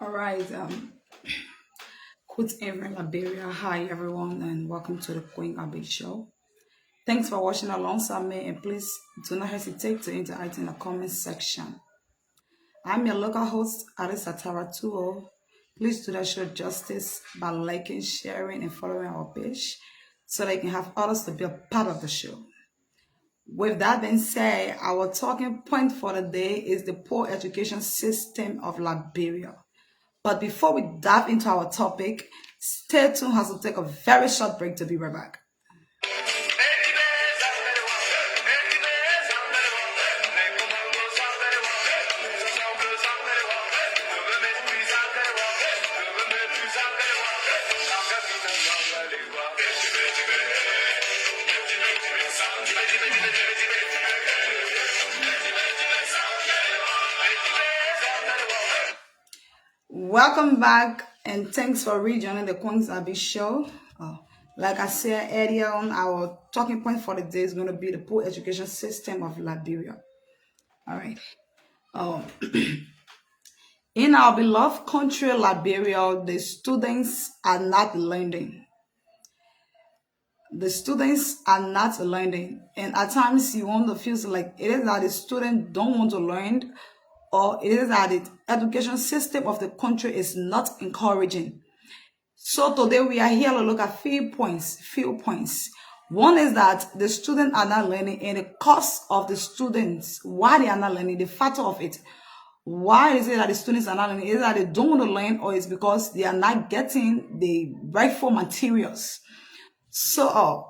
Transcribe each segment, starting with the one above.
All right. Good evening, Liberia. Hi, everyone, and welcome to the Queen Abbey Show. Thanks for watching alongside me, and please do not hesitate to interact in the comment section. I'm your local host, Arisa Taratuo. Please do that show justice by liking, sharing, and following our page so they can have others to be a part of the show. With that being said, our talking point for the day is the poor education system of Liberia. But before we dive into our topic, stay tuned as we'll take a very short break to be right back. Welcome back, and thanks for rejoining the Queen's Abbey Show. Like I said earlier on, our talking point for the day is going to be the poor education system of Liberia. All right. Um, in our beloved country, Liberia, the students are not learning. The students are not learning, and at times you want to feel like it is that the students don't want to learn, or it is that the education system of the country is not encouraging. So today we are here to look at few points. One is that the students are not learning, and the cause of the students, why they are not learning, the factor of it. Why is it that the students are not learning? Is it that they don't want to learn, or is because they are not getting the rightful materials? So,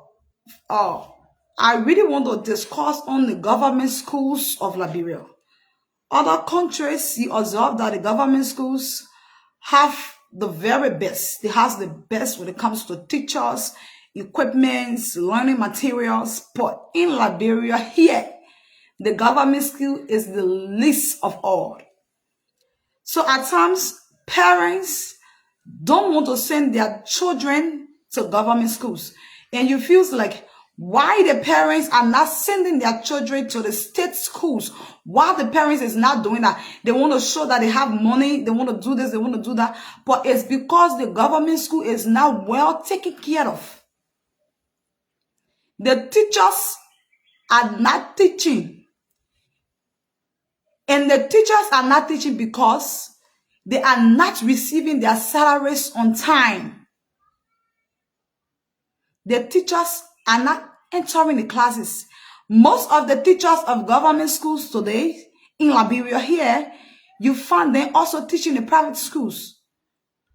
I really want to discuss on the government schools of Liberia. Other countries, you observe that the government schools have the very best. They have the best when it comes to teachers, equipments, learning materials. But in Liberia here, the government school is the least of all. So at times, parents don't want to send their children to government schools. And you feel like, why the parents are not sending their children to the state schools? Why the parents is not doing that? They want to show that they have money. They want to do this. They want to do that. But it's because the government school is not well taken care of. The teachers are not teaching. And the teachers are not teaching because they are not receiving their salaries on time. The teachers are not entering the classes. Most of the teachers of government schools today in Liberia here, you find them also teaching the private schools.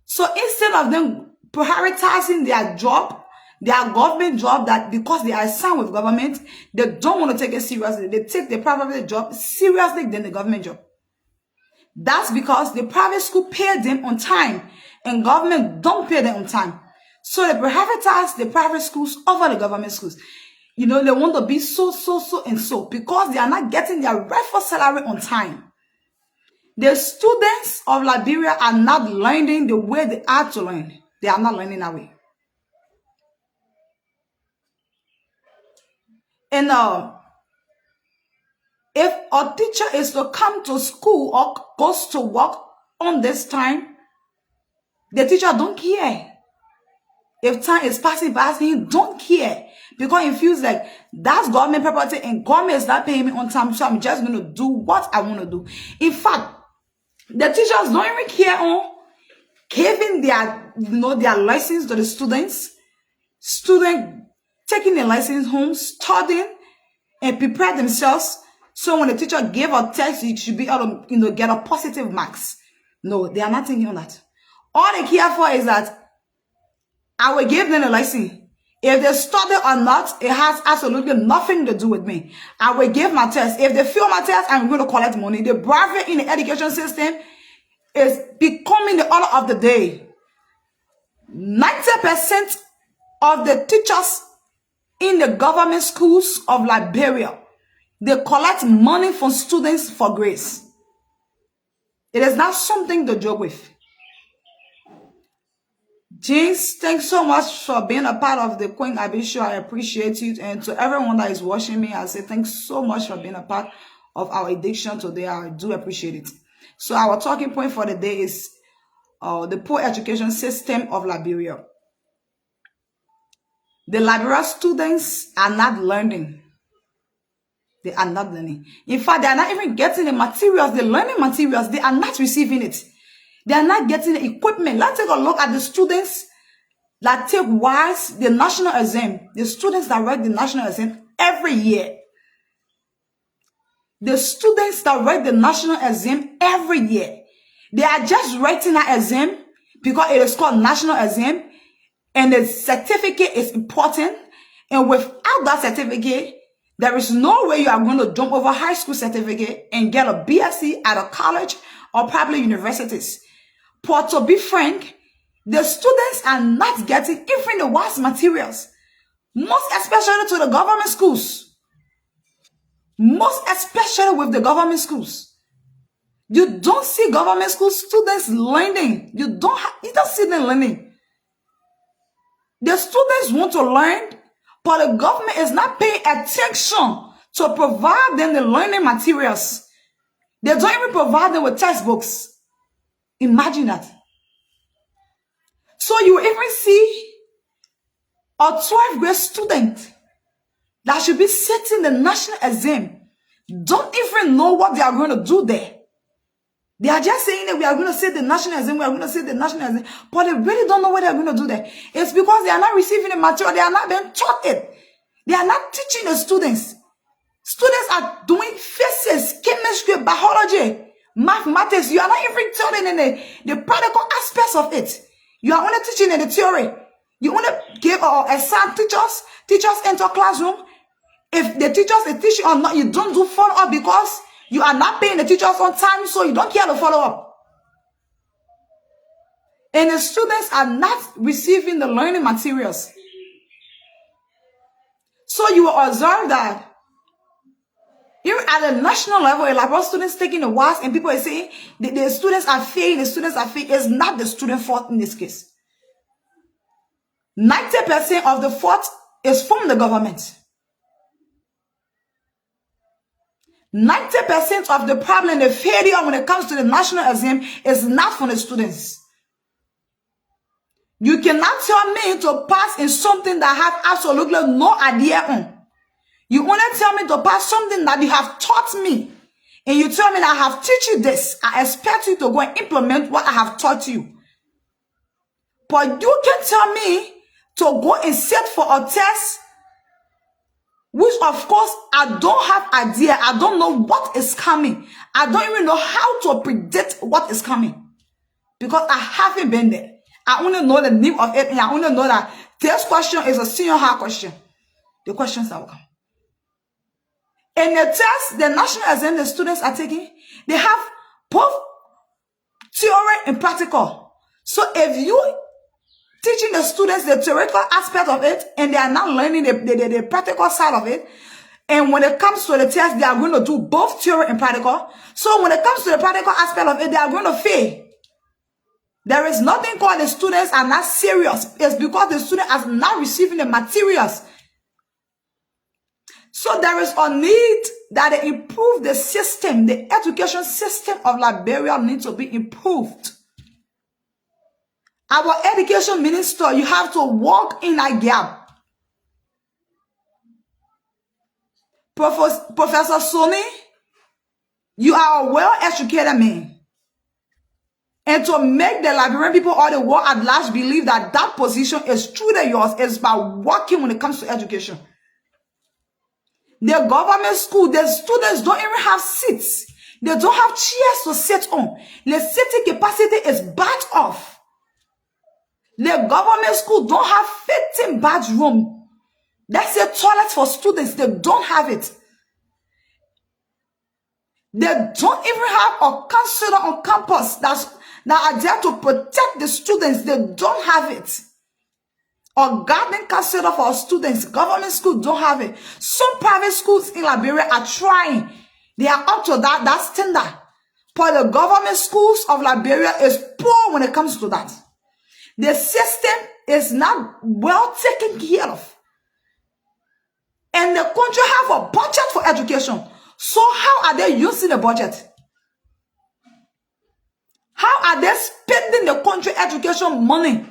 So instead of them prioritizing their job, their government job, that because they are signed with government, they don't want to take it seriously. They take the private job seriously than the government job. That's because the private school pay them on time and government don't pay them on time. So they privatize the private schools over the government schools. You know, they want to be so, and so because they are not getting their rightful salary on time. The students of Liberia are not learning the way they are to learn. They are not learning that way. And if a teacher is to come to school or goes to work on this time, the teacher don't care. If time is passing by, he don't care because he feels like that's government property and government is not paying me on time, so I'm just going to do what I want to do. In fact, the teachers don't even care on giving their, their license to the students. Students taking their license home, studying, and prepare themselves. So when the teacher gave a test, you should be able to, get a positive marks. No, they are not thinking on that. All they care for is that I will give them a license. If they study or not, it has absolutely nothing to do with me. I will give my test. If they fail my test, I'm going to collect money. The bribery in the education system is becoming the order of the day. 90% of the teachers in the government schools of Liberia, they collect money from students for grades. It is not something to joke with. James, thanks so much for being a part of the Queen Abby Show. I appreciate it. And to everyone that is watching me, I say thanks so much for being a part of our edition today. I do appreciate it. So our talking point for the day is the poor education system of Liberia. The Liberia students are not learning. They are not learning. In fact, they are not even getting the materials, the learning materials. They are not receiving it. They are not getting the equipment. Let's take a look at the students that take WISE, the national exam. The students that write the national exam every year. The students that write the national exam every year. They are just writing that exam because it is called national exam. And the certificate is important. And without that certificate, there is no way you are going to jump over high school certificate and get a BSc at a college or probably universities. But to be frank, the students are not getting even the WISE materials. Most especially to the government schools. Most especially with the government schools. You don't see government school students learning. You don't see them learning. The students want to learn, but the government is not paying attention to provide them the learning materials. They don't even provide them with textbooks. Imagine that. So you even see a 12th grade student that should be sitting the national exam don't even know what they are going to do there. They are just saying that we are going to sit the national exam, we are going to sit the national exam, but they really don't know what they are going to do there. It's because they are not receiving the material, they are not being taught it. They are not teaching the students. Students are doing physics, chemistry, biology, mathematics. You are not even telling in the practical aspects of it. You are only teaching in the theory. You only give exam teachers enter classroom. If the teachers are teaching or not, you don't do follow-up because you are not paying the teachers on time, so you don't care to follow up. And the students are not receiving the learning materials. So you will observe that even at the national level, a lot of students taking the WAS and people are saying the students are failing, the students are failing. It's not the student fault in this case. 90% of the fault is from the government. 90% of the problem, the failure when it comes to the national exam is not from the students. You cannot tell me to pass in something that I have absolutely no idea on. You only tell me to pass something that you have taught me. And you tell me that I have taught you this. I expect you to go and implement what I have taught you. But you can tell me to go and sit for a test, which of course I don't have idea. I don't know what is coming. I don't even know how to predict what is coming because I haven't been there. I only know the name of it, and I only know that this question is a senior high question. The questions that will come. In the test, the national exam the students are taking, they have both theory and practical. So if you teaching the students the theoretical aspect of it, and they are not learning the practical side of it, and when it comes to the test, they are going to do both theory and practical. So when it comes to the practical aspect of it, they are going to fail. There is nothing called the students are not serious. It's because the students are not receiving the materials. So there is a need that they improve the system. The education system of Liberia needs to be improved. Our education minister, you have to walk in that gap. Professor Sonny, you are a well-educated man. And to make the Liberian people or the world at large believe that that position is truly yours is by working when it comes to education. The government school, the students don't even have seats. They don't have chairs to sit on. The seating capacity is bad off. The government school don't have 15 bathroom. That's a toilet for students. They don't have it. They don't even have a counselor on campus that are there to protect the students. They don't have it. Or guardian counselor for our students. Government schools don't have it. Some private schools in Liberia are trying. They are up to that standard. But the government schools of Liberia is poor when it comes to that. The system is not well taken care of. And the country have a budget for education. So how are they using the budget? How are they spending the country education money?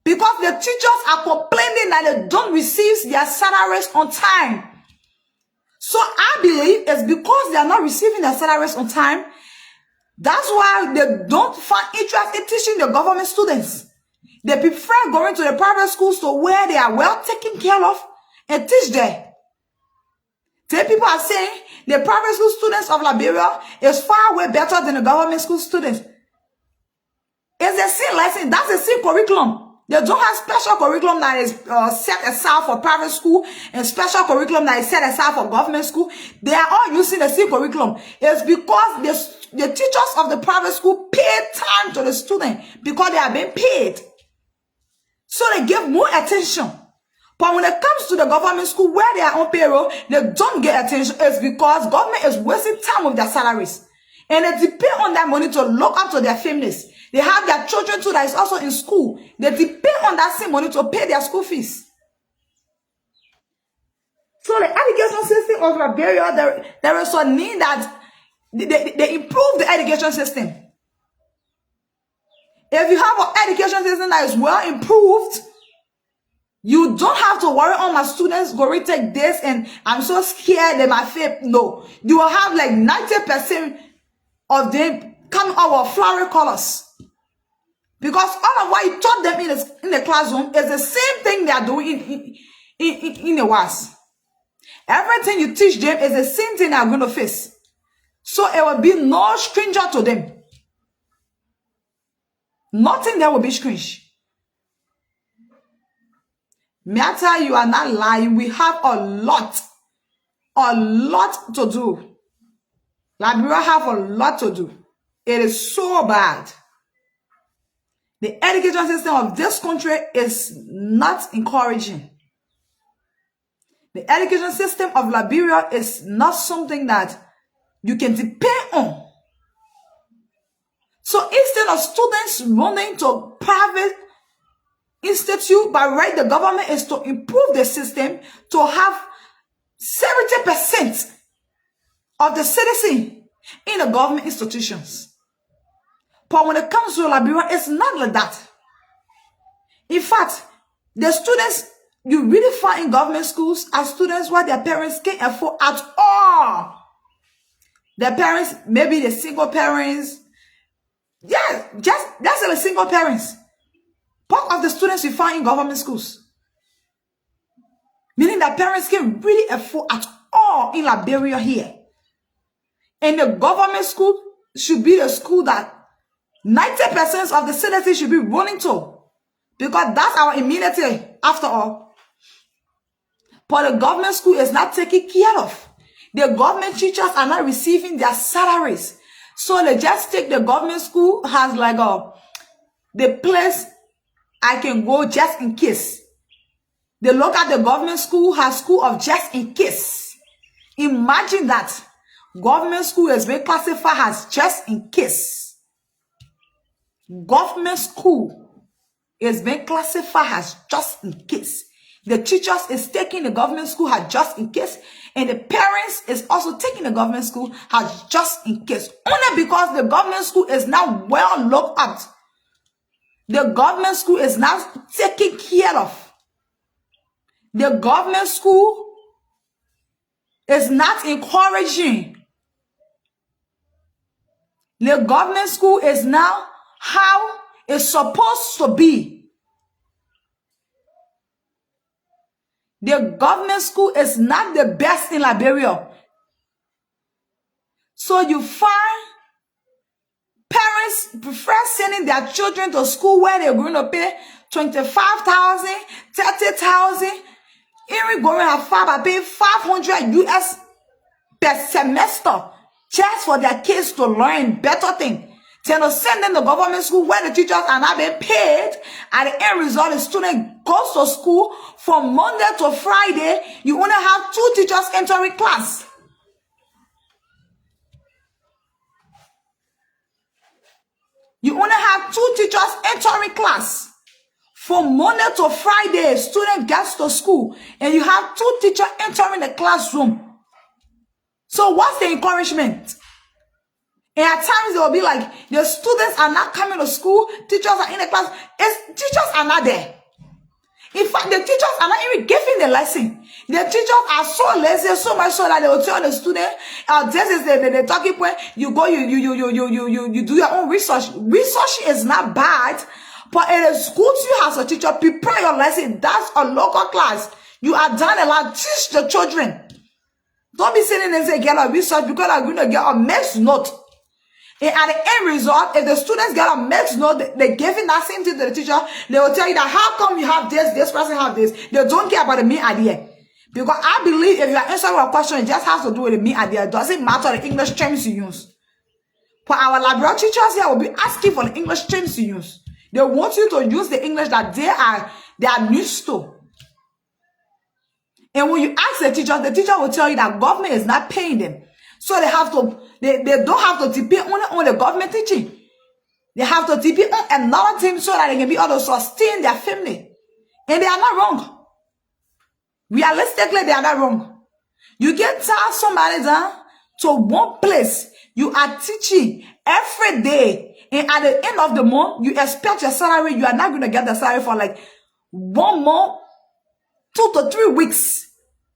Because the teachers are complaining that they don't receive their salaries on time. So I believe it's because they are not receiving their salaries on time. That's why they don't find interest in teaching the government students. They prefer going to the private schools to where they are well taken care of and teach there. Then people are saying the private school students of Liberia is far way better than the government school students. It's the same lesson. That's the same curriculum. They don't have special curriculum that is set aside for private school and special curriculum that is set aside for government school. They are all using the same curriculum. It's because the teachers of the private school pay time to the student because they are being paid. So they give more attention. But when it comes to the government school where they are on payroll, they don't get attention. It's because government is wasting time with their salaries. And they depend on that money to look up to their families. They have their children too that is also in school. They depend on that same money to pay their school fees. So the education system of Liberia, there is a need that they improve the education system. If you have an education system that is well improved, you don't have to worry, oh, my students go retake this and I'm so scared they might fail. No. You will have like 90% of them come out with flowery colors. Because all of what you taught them in the classroom is the same thing they are doing in the WAS. Everything you teach them is the same thing they are going to face. So it will be no stranger to them. Nothing there will be strange. May I tell you, are not lying. We have a lot to do. Liberia have a lot to do. It is so bad. The education system of this country is not encouraging. The education system of Liberia is not something that you can depend on. So instead of students running to private institute, by right, the government is to improve the system to have 70% of the citizens in the government institutions. But when it comes to Liberia, it's not like that. In fact, the students you really find in government schools are students where their parents can't afford at all. Their parents, maybe the single parents. Yeah, that's the single parents. Part of the students you find in government schools. Meaning that parents can't really afford at all in Liberia here. And the government school should be the school that 90% of the citizens should be running to. Because that's our immunity, after all. But the government school is not taken care of. The government teachers are not receiving their salaries. So they just take the government school as like the place I can go just in case. They look at the government school as school of just in case. Imagine that. Government school is being classified as just in case. Government school is being classified as just in case. The teachers is taking the government school as just in case. And the parents is also taking the government school as just in case. Only because the government school is now well looked at. The government school is now taken care of. The government school is not encouraging. The government school is now how it's supposed to be. The government school is not the best in Liberia. So you find parents prefer sending their children to school where they're going to pay 25,000, 30,000. Even going as far by paying 500 US per semester just for their kids to learn better things. Then to send them to government school where the teachers are not being paid. At the end result, the student goes to school from Monday to Friday. You only have 2 teachers entering class. You only have 2 teachers entering class. From Monday to Friday, student gets to school and you have 2 teachers entering the classroom. So what's the encouragement? And at times they will be like, the students are not coming to school, teachers are in the class. Teachers are not there. In fact, the teachers are not even giving the lesson. The teachers are so lazy, so much so that they will tell the student, this is the talking point. You go, you do your own research. Research is not bad, but it is good you as a teacher prepare your lesson. That's a local class. You are done a lot. Teach the children. Don't be sitting and say, get a research because I'm going to get a mixed note. And at the end result, if the students get a mixed note, they're giving that same thing to the teacher, they will tell you that how come you have this person have this. They don't care about the main idea. Because I believe if you are answering a question, it just has to do with the main idea. It doesn't matter the English terms you use. For our Liberia teachers here will be asking for the English terms you use. They want you to use the English that they are used to. And when you ask the teacher will tell you that government is not paying them. So they have to, they don't have to depend only on the government teaching. They have to depend on another team so that they can be able to sustain their family. And they are not wrong. Realistically, they are not wrong. You can tell somebody that to one place you are teaching every day, and at the end of the month, you expect your salary. You are not going to get the salary for like 1 month, 2 to 3 weeks.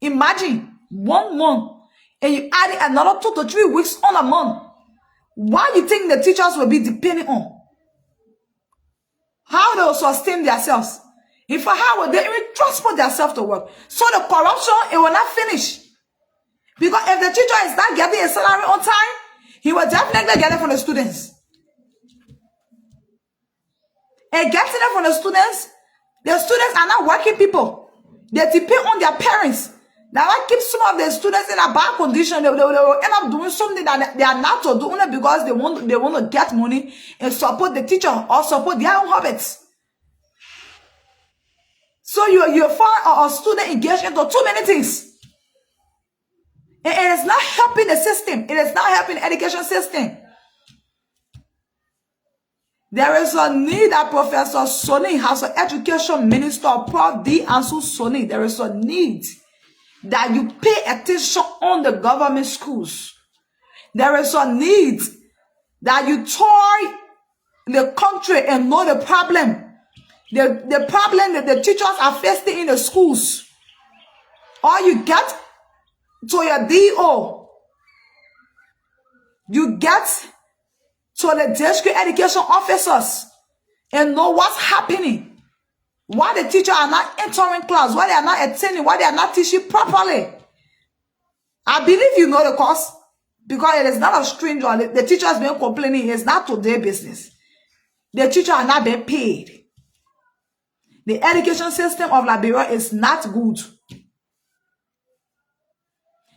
Imagine 1 month, and you add another 2 to 3 weeks on a month. Why you think the teachers will be depending on? How they will sustain themselves? If how will they even transport themselves to work? So the corruption, it will not finish. Because if the teacher is not getting a salary on time, he will definitely get it from the students. And getting it from the students are not working people. They depend on their parents. Now, I keep some of the students in a bad condition. They will end up doing something that they are not to do only because they want to get money and support the teacher or support their own habits. So you find a student engaged into too many things. And it is not helping the system. It is not helping the education system. There is a need that Professor Sonny has an education minister, Prof. D. Ansu Sonny. There is a need that you pay attention on the government schools. There is a need that you tour the country and know the problem. The problem that the teachers are facing in the schools. Or you get to your DO. You get to the district education officers and know what's happening. Why the teachers are not entering class, why they are not attending, why they are not teaching properly. I believe you know the cause, because it is not a stranger. The teachers been complaining. It's not today business. The teachers are not being paid. The education system of Liberia is not good.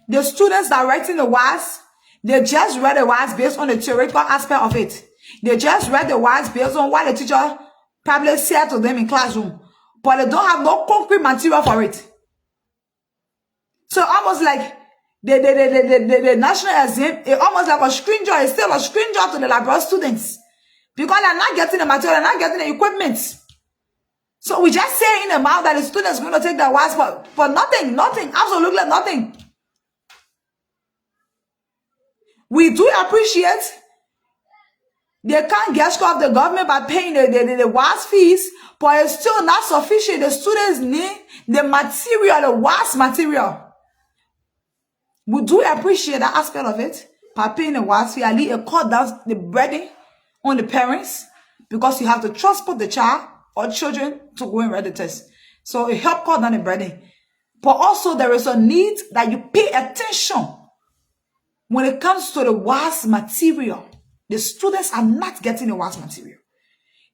The students that are writing the words, they just read the words based on the theoretical aspect of it. They just read the words based on what the teacher probably said to them in classroom, but they don't have no concrete material for it. So almost like the national exam, it almost like a stranger, it's still a stranger to the Liberia students, because they're not getting the material, they're not getting the equipment. So we just say in the mouth that the students are going to take their words for nothing, absolutely nothing. We do appreciate they can't get off the government by paying the WAS fees, but it's still not sufficient. The students need the material, the WAS material. We do appreciate that aspect of it by paying the WAS fee. At least it cut down the burden on the parents, because you have to transport the child or children to go and read the test. So it helps cut down the burden. But also there is a need that you pay attention when it comes to the WAS material. The students are not getting the WAS material.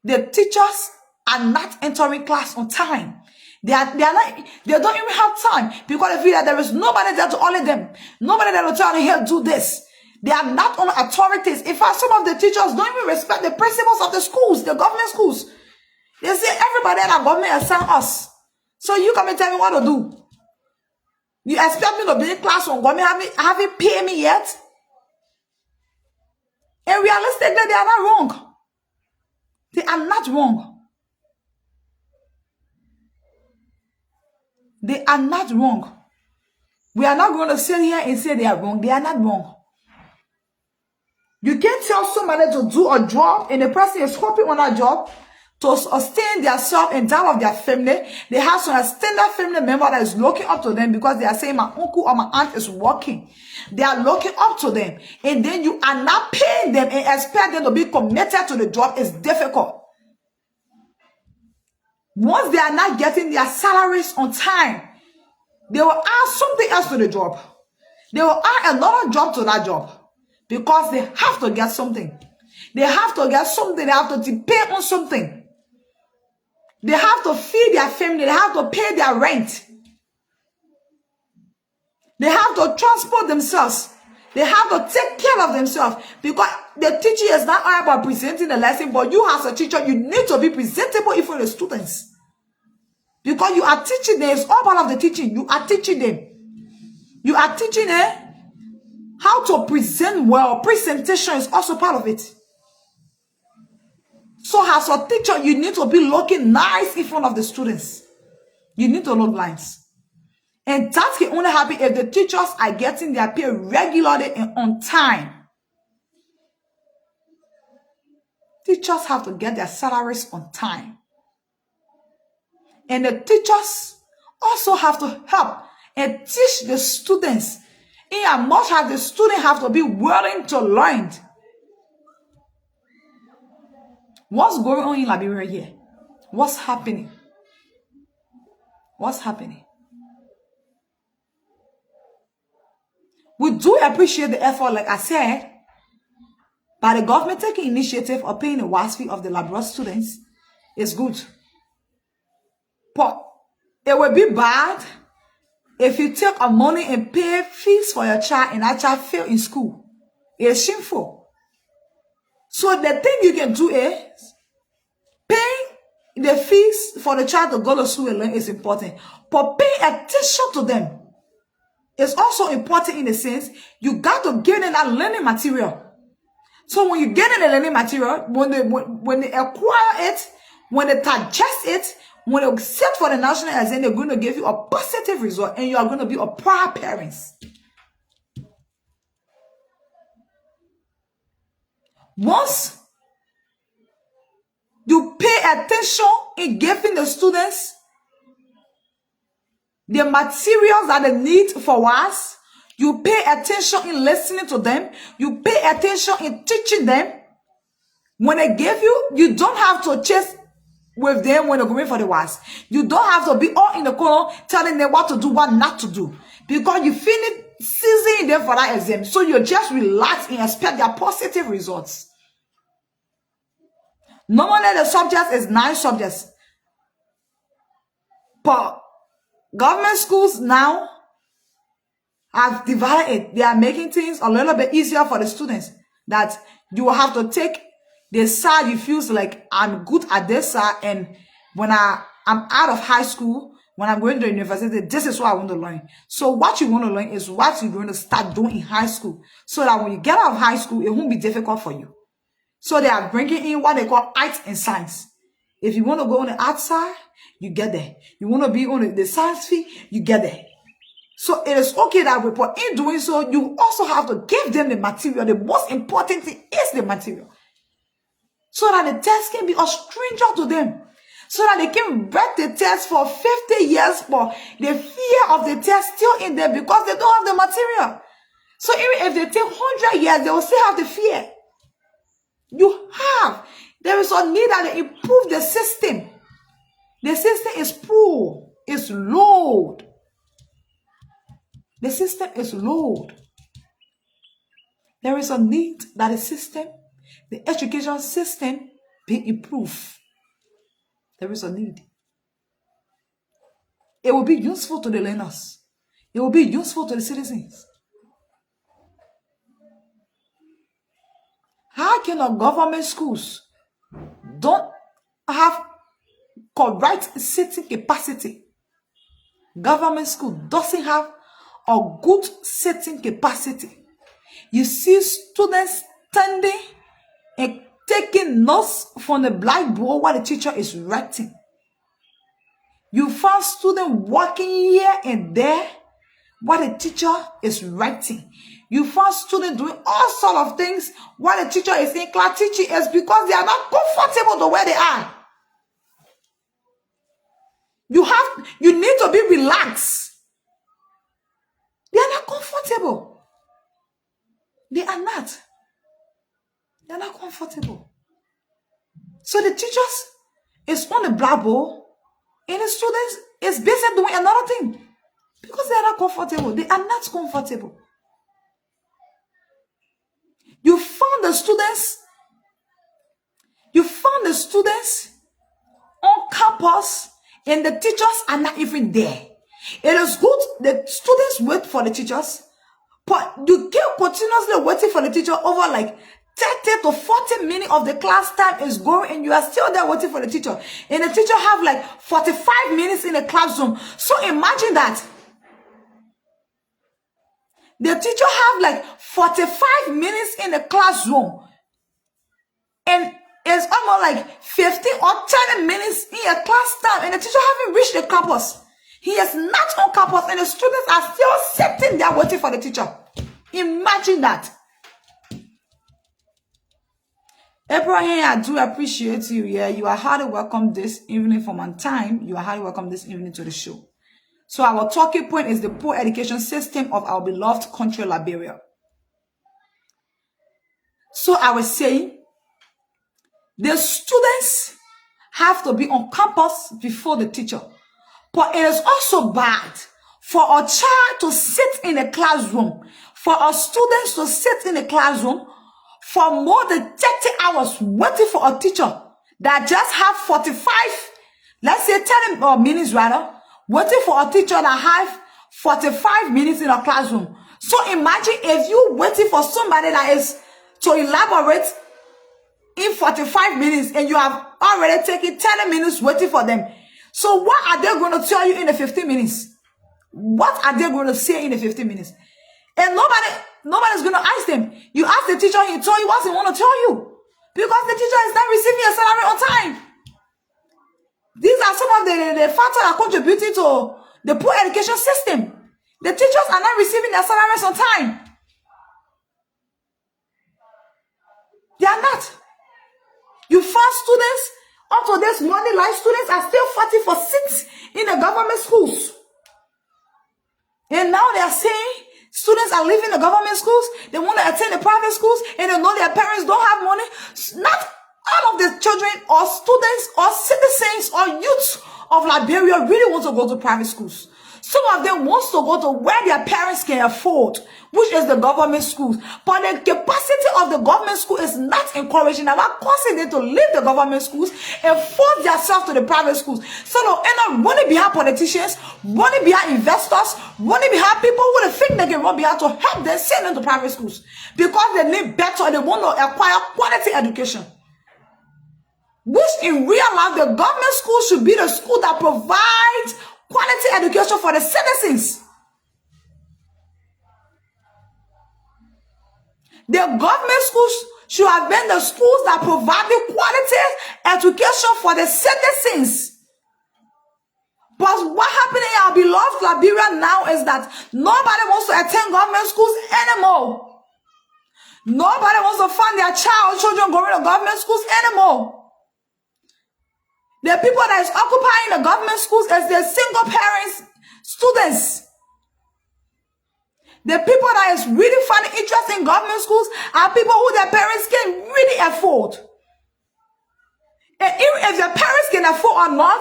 The teachers are not entering class on time. They don't even have time, because they feel that there is nobody there to order them. Nobody there to tell them, here, do this. They are not on authorities. In fact, some of the teachers don't even respect the principals of the schools, the government schools. They say everybody in the government assign us. So you come and tell me what to do. You expect me to be in class on government, haven't paid me yet? And realistically, they are not wrong. They are not wrong. They are not wrong. We are not going to sit here and say they are wrong. They are not wrong. You can't tell somebody to do a job and the person is hoping on that job to sustain themselves and that of their family. They have some extended family member that is looking up to them, because they are saying my uncle or my aunt is working. They are looking up to them. And then you are not paying them and expect them to be committed to the job. Is difficult. Once they are not getting their salaries on time, they will add something else to the job. They will add another job to that job, because they have to get something. They have to get something. They have to depend on something. They have to feed their family. They have to pay their rent. They have to transport themselves. They have to take care of themselves, because the teaching is not all about presenting the lesson, but you as a teacher, you need to be presentable in front of the students, because you are teaching them. It's all part of the teaching. You are teaching them. You are teaching them how to present well. Presentation is also part of it. So as a teacher, you need to be looking nice in front of the students. You need to look nice. And that can only happen if the teachers are getting their pay regularly and on time. Teachers have to get their salaries on time. And the teachers also have to help and teach the students. In as much as the students have to be willing to learn. What's going on in Liberia here? What's happening? What's happening? We do appreciate the effort, like I said, by the government taking initiative of paying the WASF fee of the Liberia students. It's good. But it will be bad if you take a money and pay fees for your child and that child fail in school. It's shameful. So the thing you can do is paying the fees for the child to go to school and learn is important. But paying attention to them is also important in the sense you got to give them that learning material. So when you get in the learning material, when they acquire it, when they digest it, when they sit for the national exam, they're going to give you a positive result and you are going to be a proud parent. Once you pay attention in giving the students the materials that they need for us, you pay attention in listening to them, you pay attention in teaching them. When they give you, you don't have to chase with them when they're going for the WAS. You don't have to be all in the corner telling them what to do, what not to do. Because you finish seasoning them for that exam. So you just relax and expect their positive results. Normally the subject is 9 subjects. But government schools now have divided it. They are making things a little bit easier for the students. That you will have to take the side you feel like I'm good at this side, and when I'm out of high school, when I'm going to university, this is what I want to learn. So what you want to learn is what you're going to start doing in high school, so that when you get out of high school, it won't be difficult for you. So they are bringing in what they call arts and science. If you want to go on the art side, you get there. You want to be on the science field, you get there. So it is okay that way, but in doing so, you also have to give them the material. The most important thing is the material. So that the test can be a stranger to them. So that they can write the test for 50 years, but the fear of the test still in them because they don't have the material. So even if they take 100 years, they will still have the fear. There is a need that they improve the system. The system is poor, it's low. The system is low. There is a need that the system, the education system, be improved. There is a need. It will be useful to the learners. It will be useful to the citizens. How can our government schools don't have correct seating capacity? Government school doesn't have a good seating capacity. You see students standing and taking notes from the blackboard while the teacher is writing. You find students walking here and there while the teacher is writing. You find students doing all sorts of things while the teacher is in class teaching. Is because they are not comfortable to where they are. You need to be relaxed. They are not comfortable. They are not. They are not comfortable. So the teachers is on the blackboard and the students is busy doing another thing. Because they are not comfortable. They are not comfortable. You found the students on campus and the teachers are not even there. It is good the students wait for the teachers, but you keep continuously waiting for the teacher over like 30 to 40 minutes of the class time is going and you are still there waiting for the teacher. And the teacher have like 45 minutes in the classroom. So imagine that. The teacher have like 45 minutes in the classroom. And it's almost like 15 or 10 minutes in a class time. And the teacher haven't reached the campus. He is not on campus and the students are still sitting there waiting for the teacher. Imagine that. Abraham, I do appreciate you. Yeah, you are highly welcome this evening from on time. You are highly welcome this evening to the show. So our talking point is the poor education system of our beloved country, Liberia. So I was saying, the students have to be on campus before the teacher. But it is also bad for a child to sit in a classroom, for our students to sit in a classroom for more than 30 hours waiting for a teacher that just have 45, let's say 10 minutes rather, waiting for a teacher that have 45 minutes in a classroom. So imagine if you waiting for somebody that is to elaborate in 45 minutes and you have already taken 10 minutes waiting for them. So what are they going to tell you in the 15 minutes? What are they going to say in the 15 minutes? And nobody's going to ask them. You ask the teacher, he told you what he want to tell you. Because the teacher is not receiving a salary on time. These are some of the factors that are contributing to the poor education system. The teachers are not receiving their salaries on time. They are not. You find students, up to this morning, like students are still fighting for seats in the government schools. And now they are saying students are leaving the government schools, they want to attend the private schools, and they know their parents don't have money. Not all of the children or students or citizens or youths of Liberia really want to go to private schools. Some of them want to go to where their parents can afford, which is the government schools. But the capacity of the government school is not encouraging them, not causing them to leave the government schools and force themselves to the private schools. So they'll end up running behind politicians, running behind investors, running behind people who they think they can run behind to help them send them to private schools. Because they need better, they want to acquire quality education. Which in real life, the government school should be the school that provides quality education for the citizens. The government schools should have been the schools that provide the quality education for the citizens. But what happened in our beloved Liberia now is that nobody wants to attend government schools anymore. Nobody wants to find their children going to government schools anymore. The people that is occupying the government schools is the single parents, students. The people that is really finding interest in government schools are people who their parents can really afford. And even if their parents can afford or not,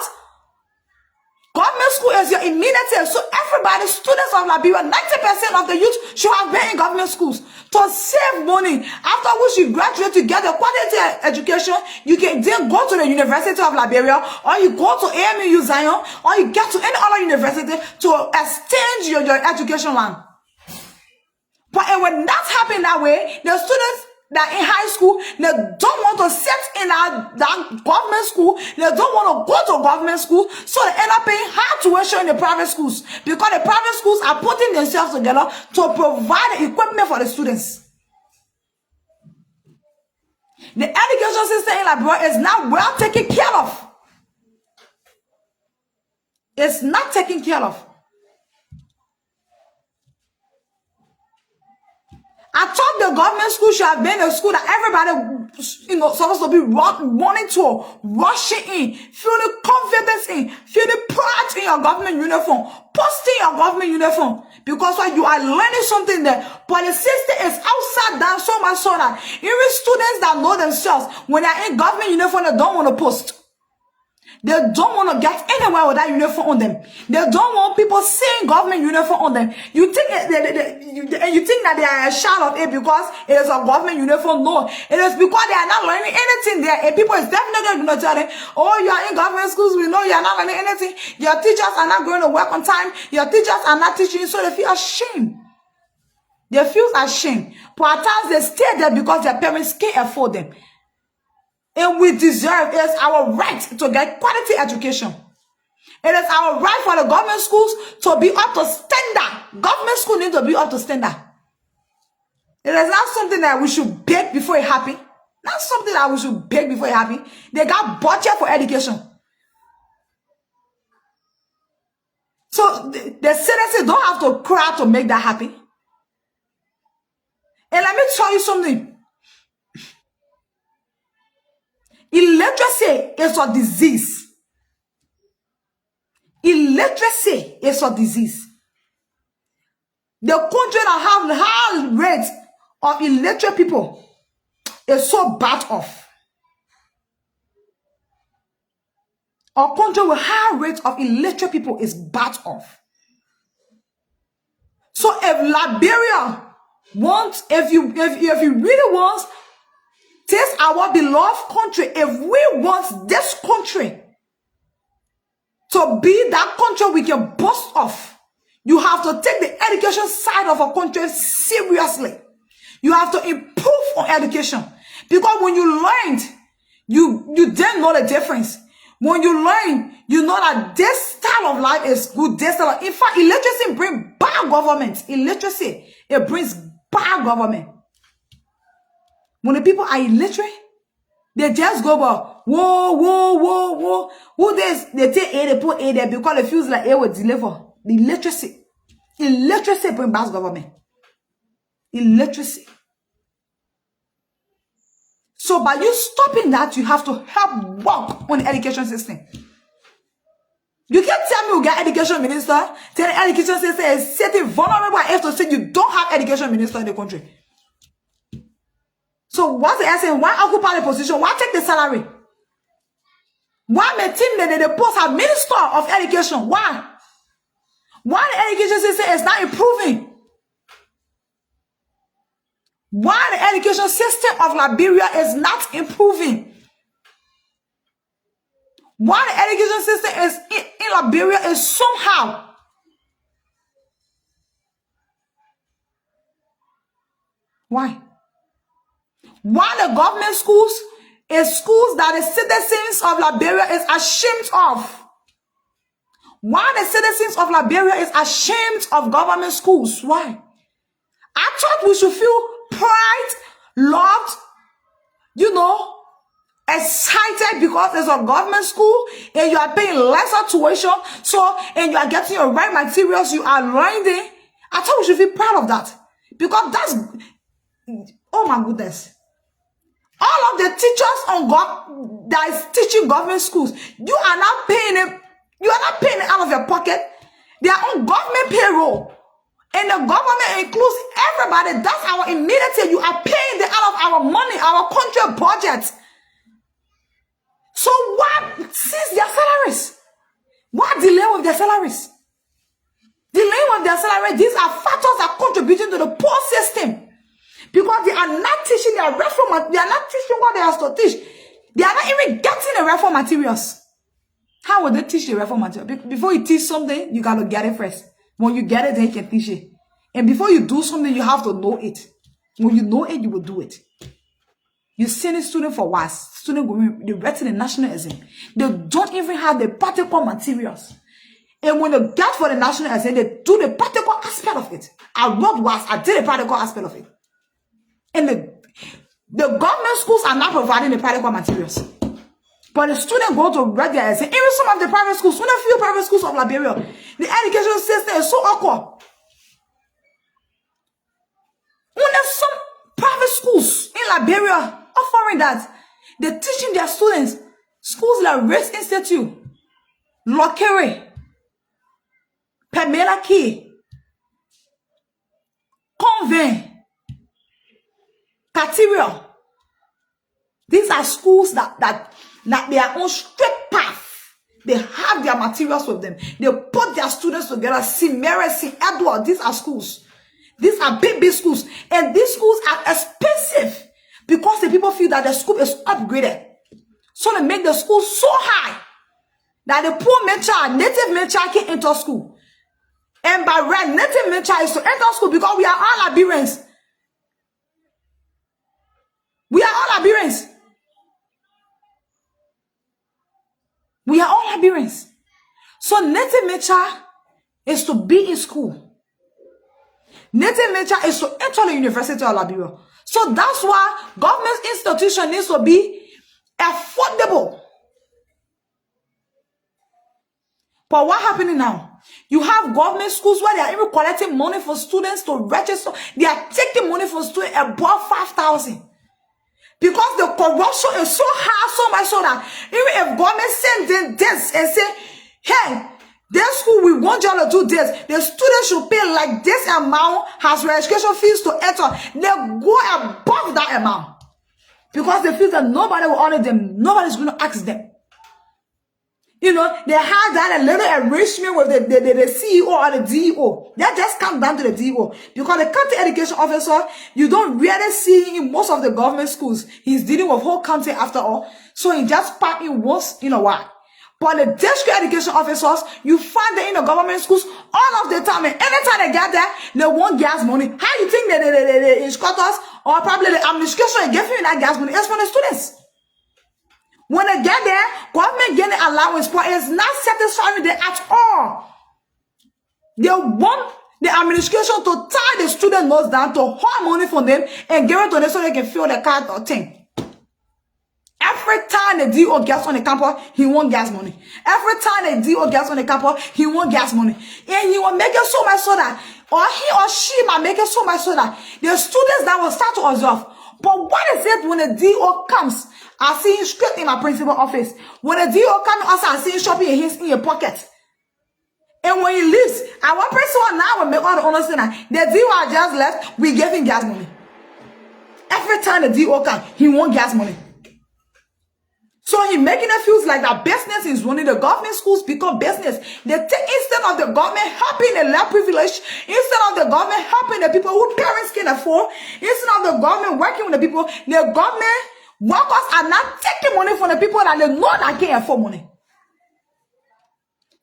government school is your immediate. So everybody, students of Liberia, 90% of the youth should have been in government schools to save money. After which you graduate to get a quality education, you can then go to the University of Liberia, or you go to AMU Zion, or you get to any other university to extend your education line. But it will not happen that way. The students that in high school, they don't want to sit in that government school. They don't want to go to government school. So they end up paying high tuition in the private schools. Because the private schools are putting themselves together to provide the equipment for the students. The education system in Liberia is not well taken care of. It's not taken care of. I thought the government school should have been a school that everybody, supposed to be running to, rushing in, feeling confidence in, feeling pride in your government uniform, posting your government uniform. Because when you are learning something there, but the system is upside down so much so that even students that know themselves, when they're in government uniform, they don't want to post. They don't want to get anywhere with that uniform on them. They don't want people seeing government uniform on them. You think you think that they are a child of it because it is a government uniform? No, it is because they are not learning anything there. And people is definitely going to tell them, "Oh, you are in government schools. We know you are not learning anything. Your teachers are not going to work on time. Your teachers are not teaching you." So they feel ashamed. They feel ashamed. But at times they stay there because their parents can't afford them. And we deserve, it is our right to get quality education. It is our right for the government schools to be up to standard. Government schools need to be up to standard. It is not something that we should beg before it happens. Not something that we should beg before it happens. They got budget for education. So the citizens don't have to cry to make that happen. And let me tell you something. Illiteracy is a disease. Illiteracy is a disease. The country that have high rates of illiterate people is so bad off. A country with high rates of illiterate people is bad off. So if Liberia wants, if you really want this our beloved country, if we want this country to be that country we can boast of, you have to take the education side of a country seriously. You have to improve on education. Because when you learned, you didn't know the difference. When you learn, you know that this style of life is good. This style in fact, illiteracy brings bad government. Illiteracy, it brings bad government. When the people are illiterate, they just go about, whoa. Who this? They take A, they put A there because it feels like A will deliver. The illiteracy. Illiteracy brings bad government. Illiteracy. So by you stopping that, you have to help work on the education system. You can't tell me we get education minister, tell the education system is sitting vulnerable enough to say you don't have education minister in the country. So what's the essence? Why occupy the position? Why take the salary? Why maintain the post of minister of education? Why? Why the education system is not improving? Why the education system of Liberia is not improving? Why the education system is in Liberia is somehow. Why? Why the government schools is schools that the citizens of Liberia is ashamed of? Why the citizens of Liberia is ashamed of government schools? Why? I thought we should feel pride, loved, excited because it's a government school and you are paying lesser tuition, and you are getting your right materials, you are learning. I thought we should feel proud of that because that's, oh my goodness. All of the teachers on God that is teaching government schools, you are not paying it. You are not paying it out of your pocket. They are on government payroll. And the government includes everybody. That's our immediate. You are paying them out of our money, our country budget. So why seize their salaries? Why delay with their salaries? Delay with their salaries. These are factors that are contributing to the poor system. Because they are not teaching their reform. They are not teaching what they have to teach. They are not even getting the reform materials. How will they teach the reform material? Before you teach something, you got to get it first. When you get it, then you can teach it. And before you do something, you have to know it. When you know it, you will do it. You send a student for what? Student going to write in the national exam. They don't even have the practical materials. And when they get for the national exam, they do the practical aspect of it. I wrote was, I did the practical aspect of it. And the government schools are not providing the practical materials. But the student go to write their exam. Even some of the private schools, one of the few private schools of Liberia, the education system is so awkward. Only some private schools in Liberia offering that. They're teaching their students. Schools like Race Institute, Lokere, Pamela Key, Convent, Cathedral. These are schools that they are on straight path. They have their materials with them. They put their students together. St. Mary, St. Edward. These are schools. These are big schools. And these schools are expensive because the people feel that the school is upgraded. So they make the school so high that the poor child, native male child can enter school. And by right, native male child is to enter school because we are all Liberians. We are all Liberians. We are all Liberians. So native nature is to be in school. Native nature is to enter the University of Liberia. So that's why government institution needs to be affordable. But what happening now? You have government schools where they are even collecting money for students to register. They are taking money for students above 5,000. Because the corruption is so high, so much so that even if government sends them this and say, hey, this school, we want y'all to do this, the students should pay like this amount as registration fees to enter. They go above that amount. Because they feel that nobody will honor them. Nobody's going to ask them. You know, they have that a little arrangement with the CEO or the DO. That just comes down to the DO. Because the county education officer, you don't really see in most of the government schools. He's dealing with whole county after all. So he just pop in once in a while. But the district education officers, you find them in the government schools all of the time. And anytime they get there, they want gas money. How you think the instructors or probably the administration is giving that gas money? It's for the students. When they get there, government getting allowance, but it's not satisfying them at all. They want the administration to tie the student nose down to hold money from them and give it to them so they can fill the card or thing. Every time the DO gets on the campus, he wants gas money. Every time the DO gets on the campus, he wants gas money. And he will make it so much so that, or he or she might make it so much so that the students that will start to observe. But what is it when the DO comes? I see him straight in my principal office. When the DO comes, I see him shopping in your pocket. And when he leaves, I want person now will make all the understand that the DO I just left, we gave him gas money. Every time the DO comes, he wants gas money. So he making it feels like that business is running. The government schools become business. They take, instead of the government helping the less privileged, instead of the government helping the people who parents can afford, instead of the government working with the people, the government workers are not taking money from the people that they know that can't afford money.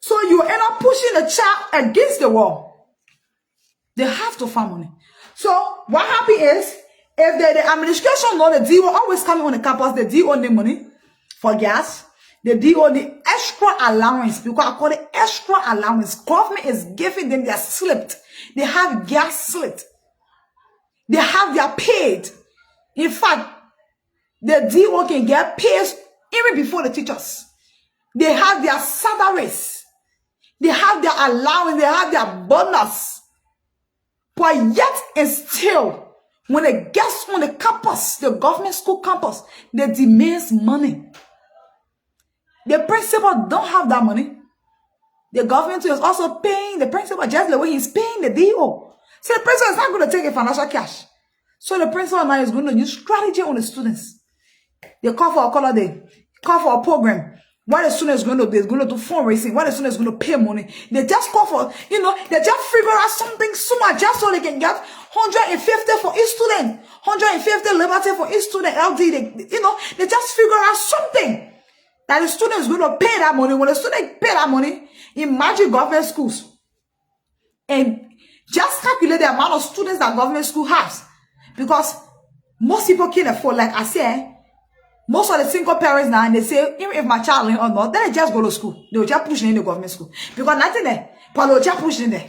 So you end up pushing the child against the wall. They have to find money. So what happens is, if the administration know the DO always coming on the campus, the DO need money for gas, the DO need extra allowance, because I call it extra allowance. Government is giving them their slip. They have gas slip. They have their paid. In fact, the DO can get paid even before the teachers. They have their salaries. They have their allowance. They have their bonus. But yet and still, when they get on the campus, the government school campus, they demand money. The principal don't have that money. The government is also paying the principal just the way he's paying the DO. So the principal is not going to take a financial cash. So the principal now is going to use strategy on the students. They call for a color day, call for a program. What the student is going to do is going to do fundraising. What the student is going to pay money. They just call for, they just figure out something small just so they can get 150 for each student, 150 liberty for each student, LD. They just figure out something that the student is going to pay that money. When the student pay that money, imagine government schools. And just calculate the amount of students that government school has. Because most people can't afford, like I said, most of the single parents now, and they say, even if my child or not, then they just go to school. They will just push in the government school. Because nothing there, but they will just push in there.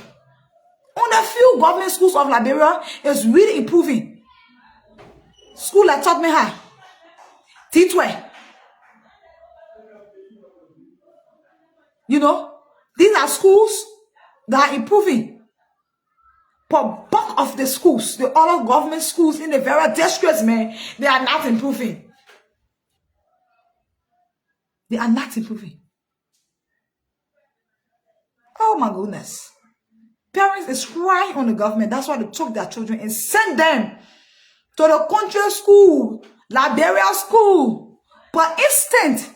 On a few government schools of Liberia is really improving. School like taught me high. T12. These are schools that are improving. But bulk of the schools, the other government schools in the various districts, man, they are not improving. They are not improving. Oh my goodness. Parents is crying on the government. That's why they took their children and sent them to the country school, Liberia school. But instant,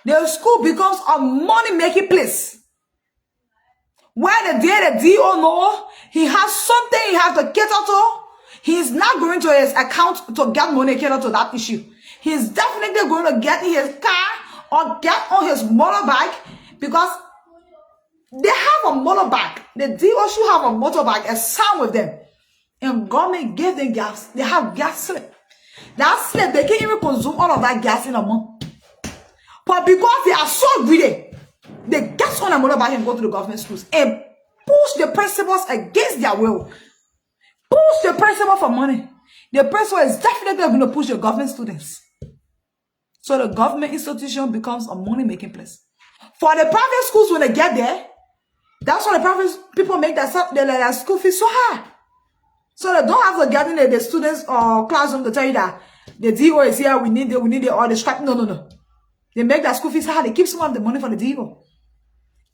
the school becomes a money-making place. Where the day the DO know he has something he has to cater to, he is not going to his account to get money cater to that issue. He is definitely going to get in his car or get on his motorbike, because they have a motorbike. The DO should have a motorbike assigned with them. And government gave them gas. They have gas slip. That slip, they can't even consume all of that gas in a month. But because they are so greedy, they get on a motorbike and go to the government schools and push the principals against their will. Push the principal for money. The principal is definitely going to push the government students. So the government institution becomes a money-making place. For the private schools, when they get there, That's why the private people make their school fees so high. So they don't have to get in the students or classroom to tell you that the DO is here, we need it, or the strike. No. They make their school fees high. They keep some of the money for the DO.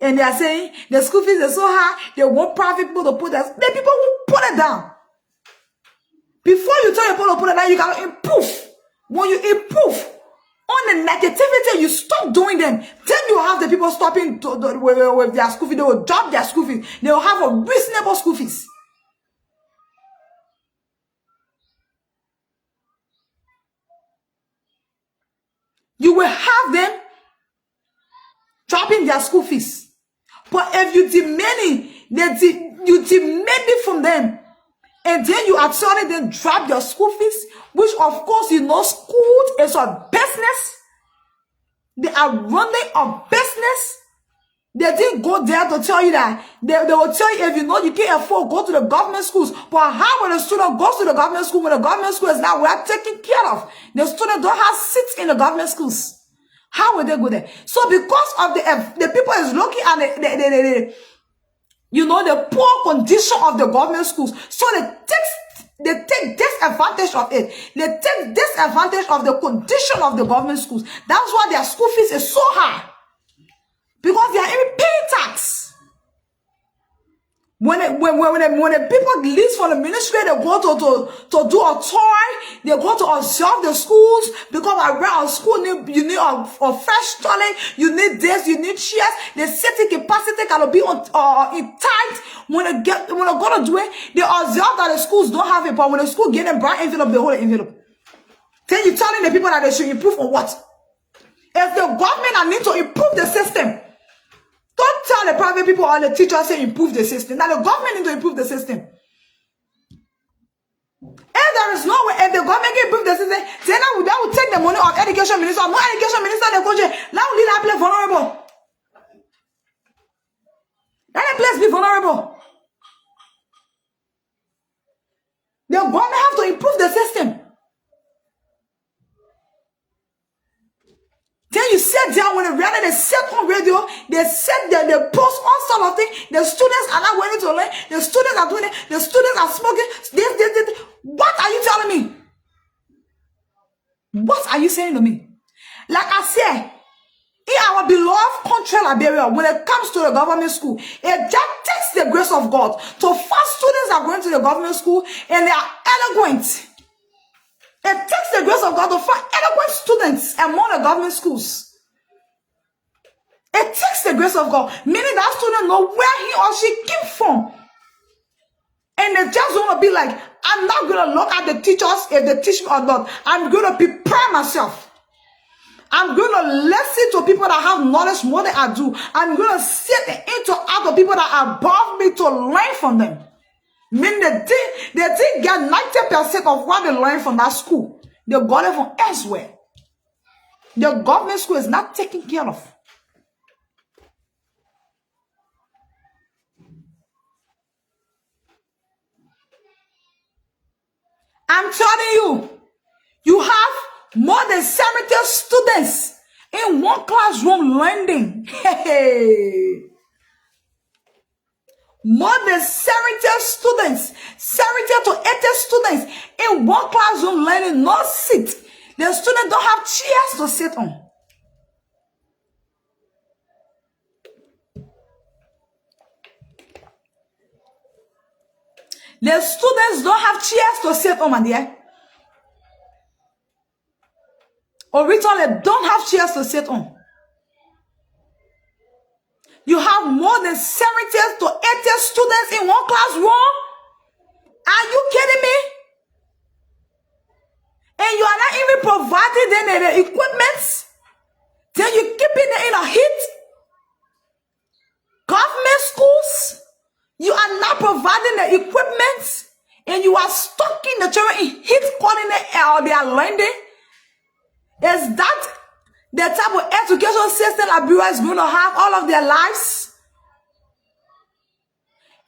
And they are saying the school fees are so high, they want private people to put that. The people will put it down. Before you tell your people to put it down, you can improve. When you improve on the negativity, you stop doing them. Then you have the people stopping with their school fees. They will drop their school fees. They will have a reasonable school fees. You will have them dropping their school fees. But if you demand it from them, and then you actually then drop their school fees, which of course you know school is a business. They are running a business. They didn't go there to tell you that. They will tell you, if you know you can't afford, go to the government schools. But how when a student goes to the government school, when the government school is not well taken care of, the student don't have seats in the government schools? How will they go there? So because of the people is looking at the poor condition of the government schools, so they take disadvantage of it. They take disadvantage of the condition of the government schools. That's why their school fees is so high. Because they are even paying tax. When the people leave from the ministry, they go to do a tour, they go to observe the schools, because around a school you need a fresh toilet, you need this, you need chairs, the sitting capacity can be in tight. When they go to do it, they observe that the schools don't have it, but when the school get them bright envelope, they hold the envelope. Then you're telling the people that they should improve on what? If the government need to improve the system, don't tell the private people or the teachers say improve the system. Now the government need to improve the system. If there is no way, if the government can improve the system, then that will take the money of education minister. No education minister, they go there. Now we leave that place vulnerable. Let the place be vulnerable. The government have to improve the system. Then you sit down when they sit on radio, they sit there, they post all sort of things. The students are not willing to learn. The students are doing it. The students are smoking. This. What are you telling me? What are you saying to me? Like I said, in our beloved country, Liberia, when it comes to the government school, it just takes the grace of God to find students that are going to the government school and they are eloquent. It takes the grace of God to find eloquent students among the government schools. It takes the grace of God, meaning that student know where he or she came from. And they just want to be like, I'm not going to look at the teachers if they teach me or not. I'm going to prepare myself. I'm going to listen to people that have knowledge more than I do. I'm going to sit and interact with people that are above me to learn from them. Meaning they didn't get 90% of what they learned from that school. They got it from elsewhere. The government school is not taken care of. I'm telling you, you have more than 70 students in one classroom learning. Hey. More than 70 students, 70 to 80 students in one classroom learning, no seat. The students don't have chairs to sit on. The students don't have chairs to sit on, my dear. Originally, don't have chairs to sit on. You have more than 70 to 80 students in one classroom? Are you kidding me? And you are not even providing them the equipment? Then you keeping them in a heat? Government schools? You are not providing the equipment? And you are stuck in the children in heat, calling them they are learning? Is that the type of education system Liberia is going to have all of their lives?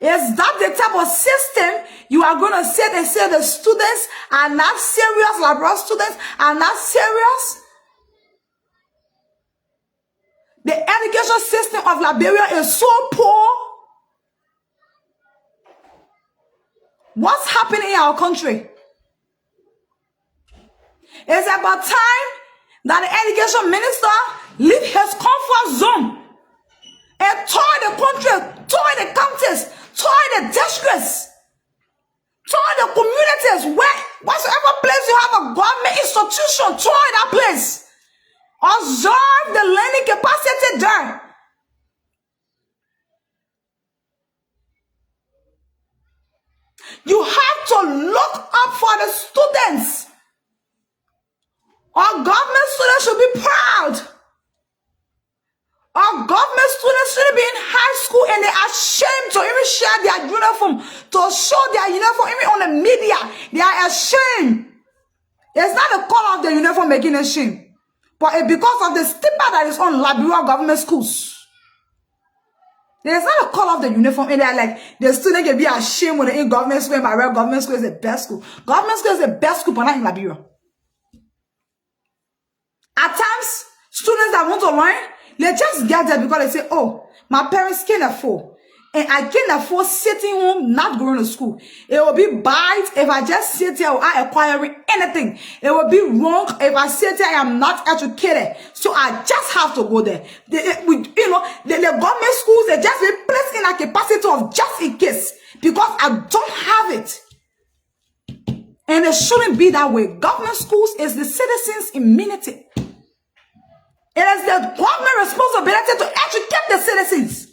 Is that the type of system you are going to sit and say the students are not serious, Liberia students are not serious? The education system of Liberia is so poor. What's happening in our country? It's about time that the education minister leave his comfort zone and tour the country, tour the counties, tour the districts, tour the communities, where whatsoever place you have a government institution, tour that place. Observe the learning capacity there. You have to look up for the students. Our government students should be proud. Our government students shouldn't be in high school and they're ashamed to even share their uniform, to show their uniform even on the media. They are ashamed. It's not the color of the uniform making a shame, but it's because of the stigma that is on Liberia government schools. There's not a color of the uniform, and they're like, the student can be ashamed when they're in government school, and my real government school is the best school. Government school is the best school, but not in Liberia. At times, students that want to learn, they just get there because they say, oh, my parents can't afford. And I can't afford sitting home, not going to school. It will be bad if I just sit here without acquiring anything. It will be wrong if I sit here and I'm not educated. So I just have to go there. The government schools, they just be placed in a capacity of just in case. Because I don't have it. And it shouldn't be that way. Government schools is the citizens' immunity. It is the government responsibility to educate the citizens.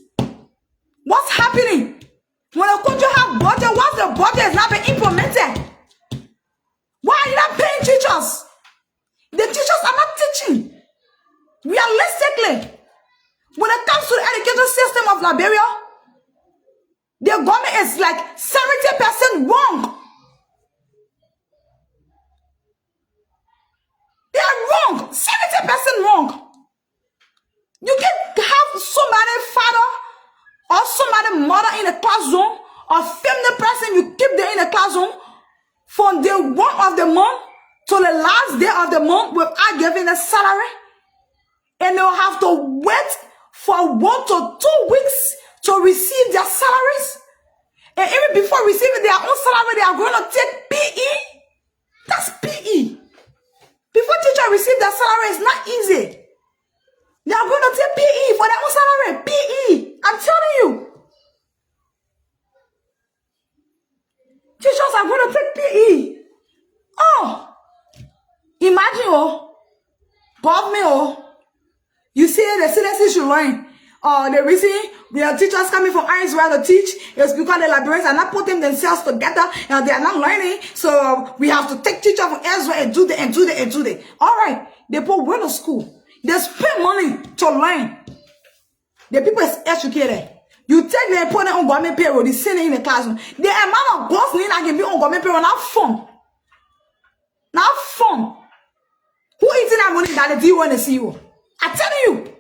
What's happening? When a country have budget, once the budget is not being implemented, why are you not paying teachers? The teachers are not teaching. Realistically, when it comes to the education system of Liberia, the government is like 70% wrong. They are wrong. 70% wrong. You can have somebody father or somebody mother in a classroom or family person, you keep them in a classroom from day 1 of the month to the last day of the month without giving a salary. And they'll have to wait for 1 to 2 weeks to receive their salaries. And even before receiving their own salary, they are going to take PE. That's PE. Before teachers receive their salary, it's not easy. They are going to take PE for their own salary. PE. I'm telling you. Teachers are going to take PE. Oh. Imagine, government, you see the citizens should learn. The reason we have teachers coming from Israel to teach is because the Liberians are not putting themselves together and they are not learning. So we have to take teachers from Israel and do that. All right. The people went to school. They spend money to learn. The people is educated. You take them and put them on government payroll, they send them in the classroom. The amount of boss that can be on government payroll, not fun. Not fun. Who eating that money that the want to see you? I tell you.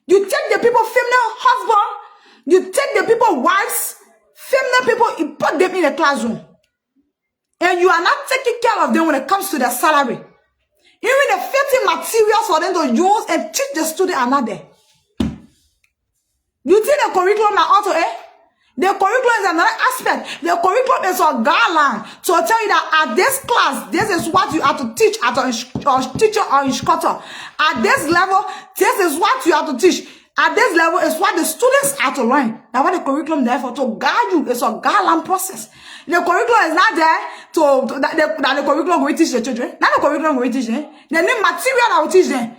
You take the people, female husband, you take the people, wives, female people, you put them in the classroom. And you are not taking care of them when it comes to their salary. Even the fitting materials for them to use and teach the student are not there. You think the curriculum are auto, The curriculum is another aspect. The curriculum is a guideline to tell you that at this class, this is what you have to teach at a teacher or instructor. At this level, this is what you have to teach. At this level is what the students have to learn. That's what the curriculum is there for, to guide you. It's a guideline process. The curriculum is not there that the curriculum will teach the children. Not the curriculum will teach them. The new material that will teach them.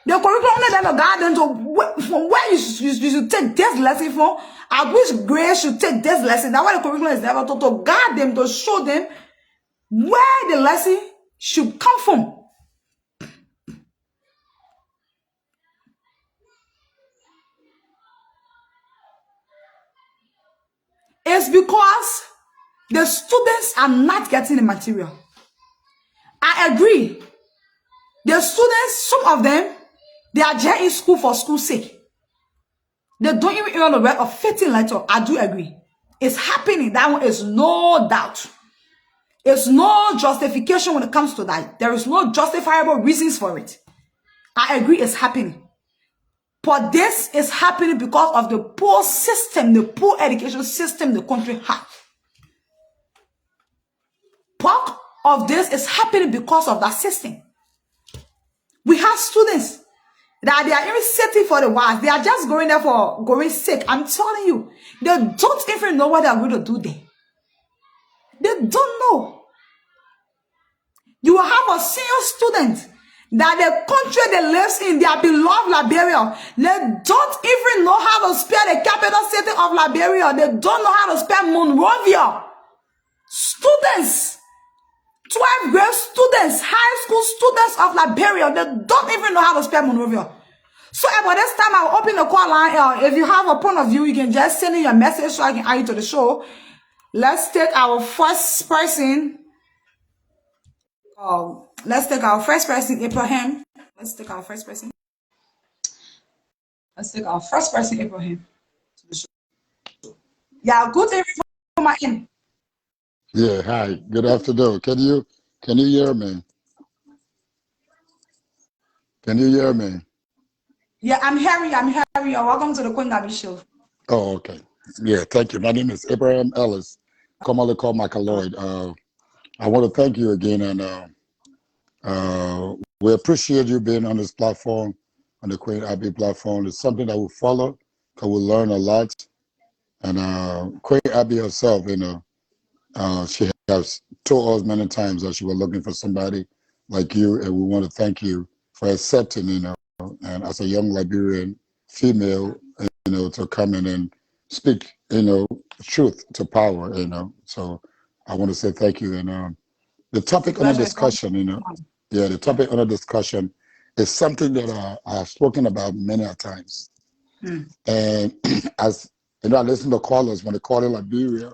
The curriculum only there to guide them to from where you should take this lesson from, at which grade you should take this lesson. That's why the curriculum is there to guide them, to show them where the lesson should come from. It's because the students are not getting the material. I agree. The students, some of them, they are just in school for school's sake. They don't even earn the right of fitting letter. I do agree. It's happening. That one is no doubt. There's no justification when it comes to that. There is no justifiable reasons for it. I agree it's happening. But this is happening because of the poor system, the poor education system the country has. Part of this is happening because of that system. We have students that they are even sitting for the while. They are just going there for going sick. I'm telling you, they don't even know what they are going to do there. They don't know. You will have a senior student that the country they live in, their beloved Liberia, they don't even know how to spell the capital city of Liberia. They don't know how to spell Monrovia. Students, 12th grade students, high school students of Liberia, they don't even know how to spell Monrovia. So about this time, I'll open the call line. If you have a point of view, you can just send in your message so I can add you to the show. Let's take our first person. Let's take our first person, Abraham. Let's take our first person, Abraham. Yeah, good evening from my end. Yeah, hi. Good afternoon. Can you hear me? Can you hear me? Yeah, I'm Harry. Welcome to the Queen Gabby Show. Oh, okay. Yeah, thank you. My name is Abraham Ellis, commonly called Michael Lloyd. I want to thank you again, and we appreciate you being on this platform, on the Queen Abby platform. It's something that we follow, because we learn a lot. And Queen Abby herself, she has told us many times that she was looking for somebody like you, and we want to thank you for accepting, and as a young Liberian female, to come in and speak, truth to power, So I want to say thank you. And the topic under discussion, the topic under discussion is something that I have spoken about many times. And as I listen to callers when they call in Liberia,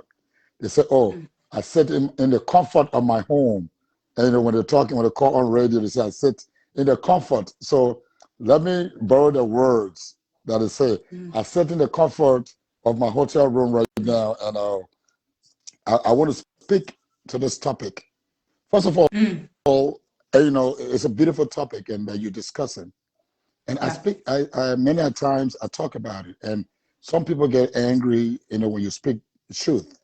they say, "Oh, I sit in the comfort of my home." And when they're talking, when they call on radio, they say, "I sit in the comfort." So let me borrow the words that they say. I sit in the comfort of my hotel room right now, and I want to speak to this topic. First of all, it's a beautiful topic, and that you're discussing. And I many times I talk about it, and some people get angry, when you speak truth.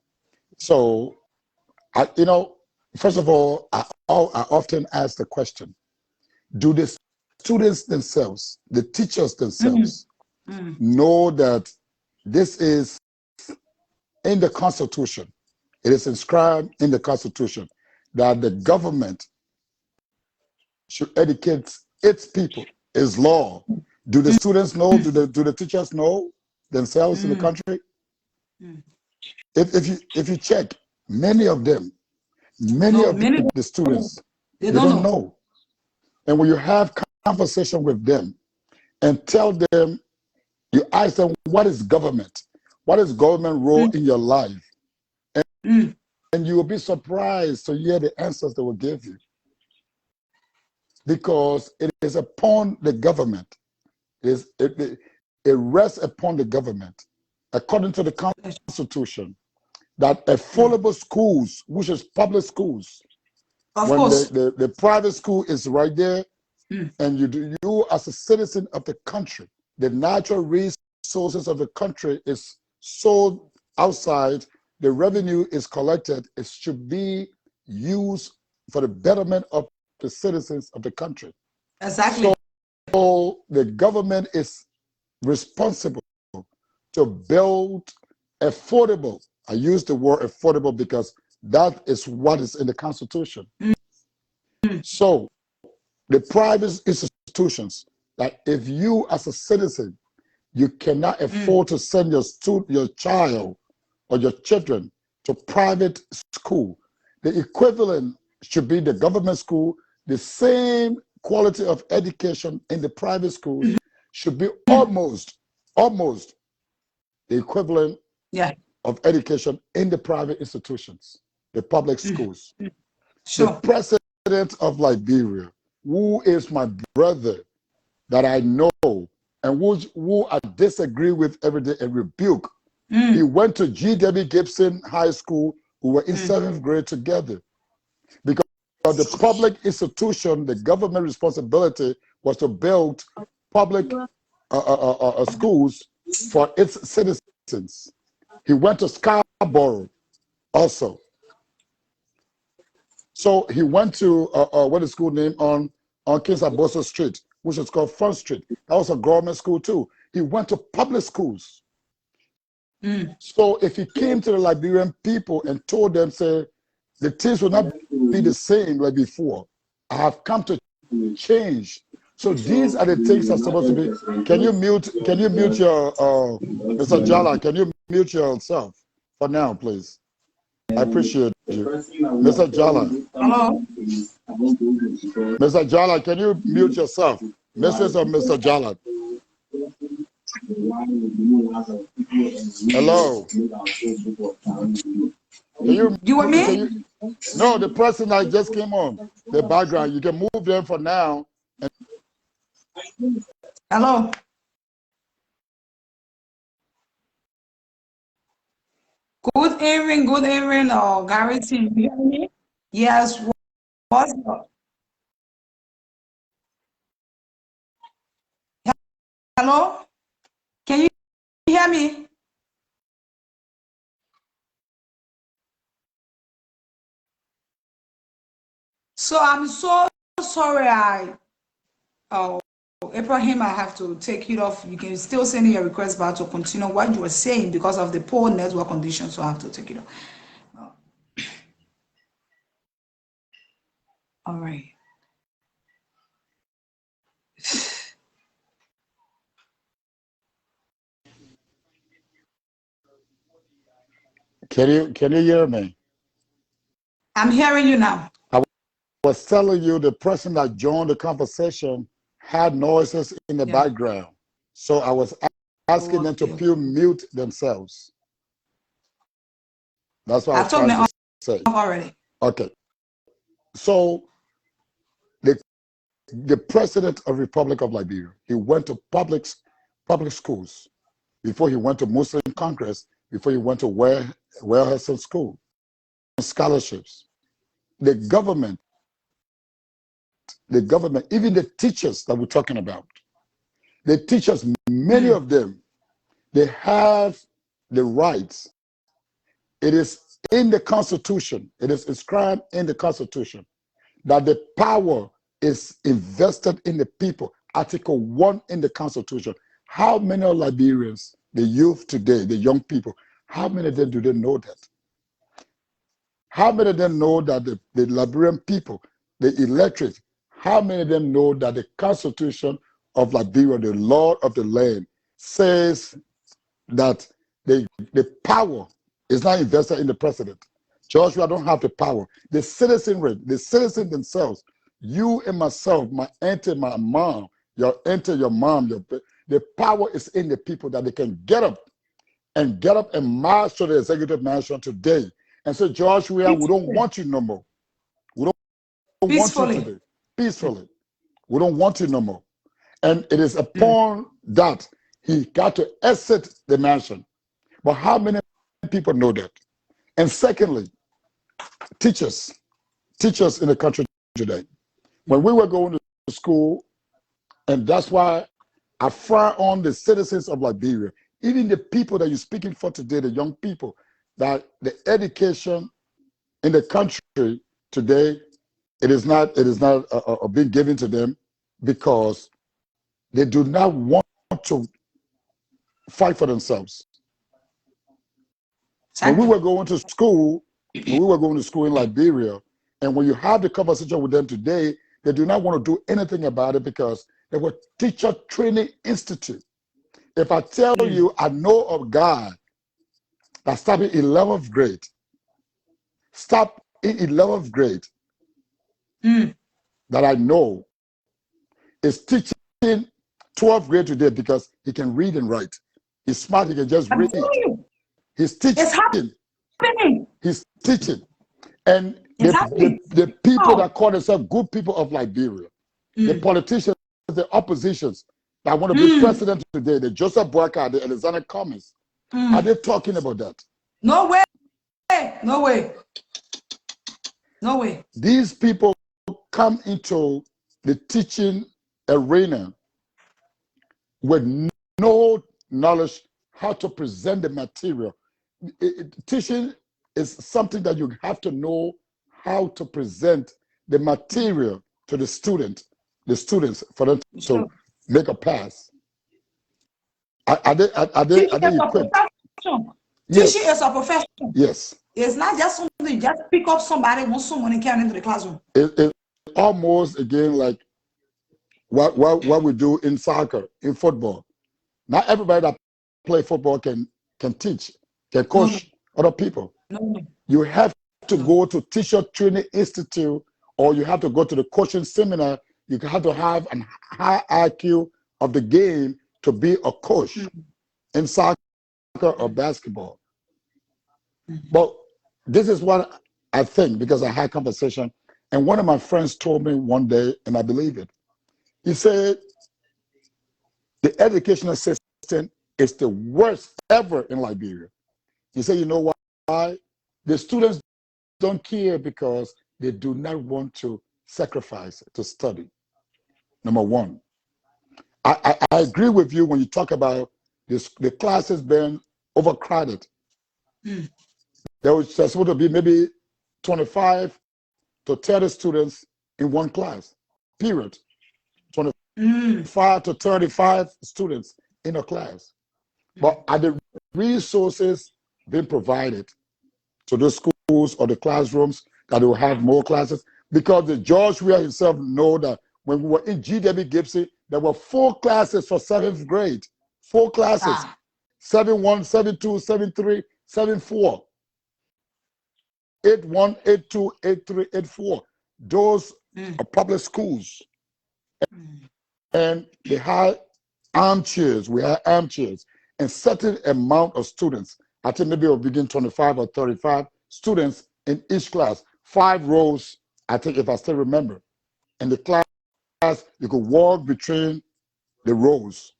So, first of all, I often ask the question: do the students themselves, the teachers themselves, know that this is in the Constitution? It is inscribed in the Constitution that the government should educate its people. Is law. Do the students know? Do the teachers know themselves in the country? If you check, many of them, the students, they don't know. And when you have conversation with them and tell them, you ask them, what is government? What is government role in your life? And you will be surprised to hear the answers they will give you. Because it is upon the government. It rests upon the government, according to the Constitution, that affordable schools, which is public schools, the private school is right there, and you as a citizen of the country, the natural resources of the country is sold outside, the revenue is collected, it should be used for the betterment of the citizens of the country. Exactly. So the government is responsible to build affordable. I use the word affordable because that is what is in the Constitution. So the private institutions, that if you as a citizen, you cannot afford to send your child or your children to private school, the equivalent should be the government school. The same quality of education in the private schools should be almost the equivalent of education in the private institutions, the public schools. Sure. The president of Liberia, who is my brother that I know and who I disagree with every day and rebuke, he went to G.W. Gibson High School. We were in 7th grade together. Because the public institution, the government responsibility was to build public schools for its citizens. He went to Scarborough also. So he went to what is the school name on Kings Aboso Street, which is called Front Street. That was a government school too. He went to public schools. So if he came to the Liberian people and told them, say, the things will not be the same like before. I have come to change. So these are the things that are supposed to be. Can you mute your Mr. Jala? Can you mute yourself for now, please? I appreciate you. Mr. Jala. Hello? Mr. Jala, can you mute yourself? Mistress of Mr. Jala. Hello. Can You with me? No, the person that just came on, the background, you can move them for now. Hello? Good evening, Gary team. You hear me? Yes, what's up? Hello? Can you hear me? So I'm so sorry Ibrahim, I have to take it off. You can still send your request back to continue what you were saying because of the poor network conditions, so I have to take it off. All right. Can you hear me? I'm hearing you now. I was telling you the person that joined the conversation had noises in the background. So I was asking them to mute themselves. That's what I was trying to say. Already. Okay. So the president of Republic of Liberia, he went to public schools before he went to Muslim Congress, before he went to Wellhurst School, scholarships. The government, even the teachers that we're talking about, the teachers, many of them, they have the rights. It is in the Constitution, it is inscribed in the Constitution that the power is invested in the people. Article 1 in the Constitution. How many Liberians, the youth today, the young people, how many of them do they know that? How many of them know that the Liberian people, the electorate, how many of them know that the Constitution of Liberia, the law of the land, says that the power is not invested in the president? Joshua don't have the power. The citizenry, the citizens themselves, you and myself, my auntie, my mom, your auntie, your mom, the power is in the people that they can get up and march to the executive mansion today and say, Joshua, we don't want you no more. We don't want you today. Peacefully. We don't want you no more. And it is upon that he got to exit the mansion. But how many people know that? And secondly, teachers in the country today. When we were going to school, and that's why I frown on the citizens of Liberia, even the people that you're speaking for today, the young people, that the education in the country today, it is not being given to them because they do not want to fight for themselves. When we were going to school in Liberia, and when you have the conversation with them today, they do not want to do anything about it because they were teacher training institute. If I tell you I know a guy that started in 11th grade, that I know is teaching 12th grade today because he can read and write. He's smart, he can just read. He's teaching. It's happening. He's teaching. And the people that call themselves good people of Liberia, the politicians, the oppositions that want to be president today, the Joseph Boakai, the Alexander Cummings, are they talking about that? No way. No way. No way. These people come into the teaching arena with no knowledge how to present the material. Teaching is something that you have to know how to present the material to the students for them Sure. to make a pass. Are Teaching they is a equipped? profession. Teaching Yes. is a profession. Yes. It's not just something you just pick up somebody when someone came into the classroom. It's almost again like what we do in soccer, in football. Not everybody that play football can teach, can No, coach other people. no. You have to go to teacher training institute, or you have to go to the coaching seminar. You have to have a high IQ of the game to be a coach in soccer or basketball. But this is what I think, because I had conversation, and one of my friends told me one day, and I believe it. He said the educational system is the worst ever in Liberia. He said, you know why? The students don't care because they do not want to sacrifice to study. Number one. I agree with you when you talk about this, the classes being overcrowded. There was supposed to be maybe 25 to 30 students in one class, period. 25 to 35 students in a class. But are the resources being provided to the schools or the classrooms that will have more classes? Because the George Weah himself know that when we were in GW Gibson, there were 4 classes for 7th grade. 4 classes. 7-1, 7-2, 7-3, 7-4. 8-1, 8-2, 8-3, 8-4. Those are public schools. And they had armchairs. We had armchairs. And certain amount of students, I think maybe we'll begin 25 or 35 students in each class. 5 rows, I think, if I still remember. In the class, you could walk between the rows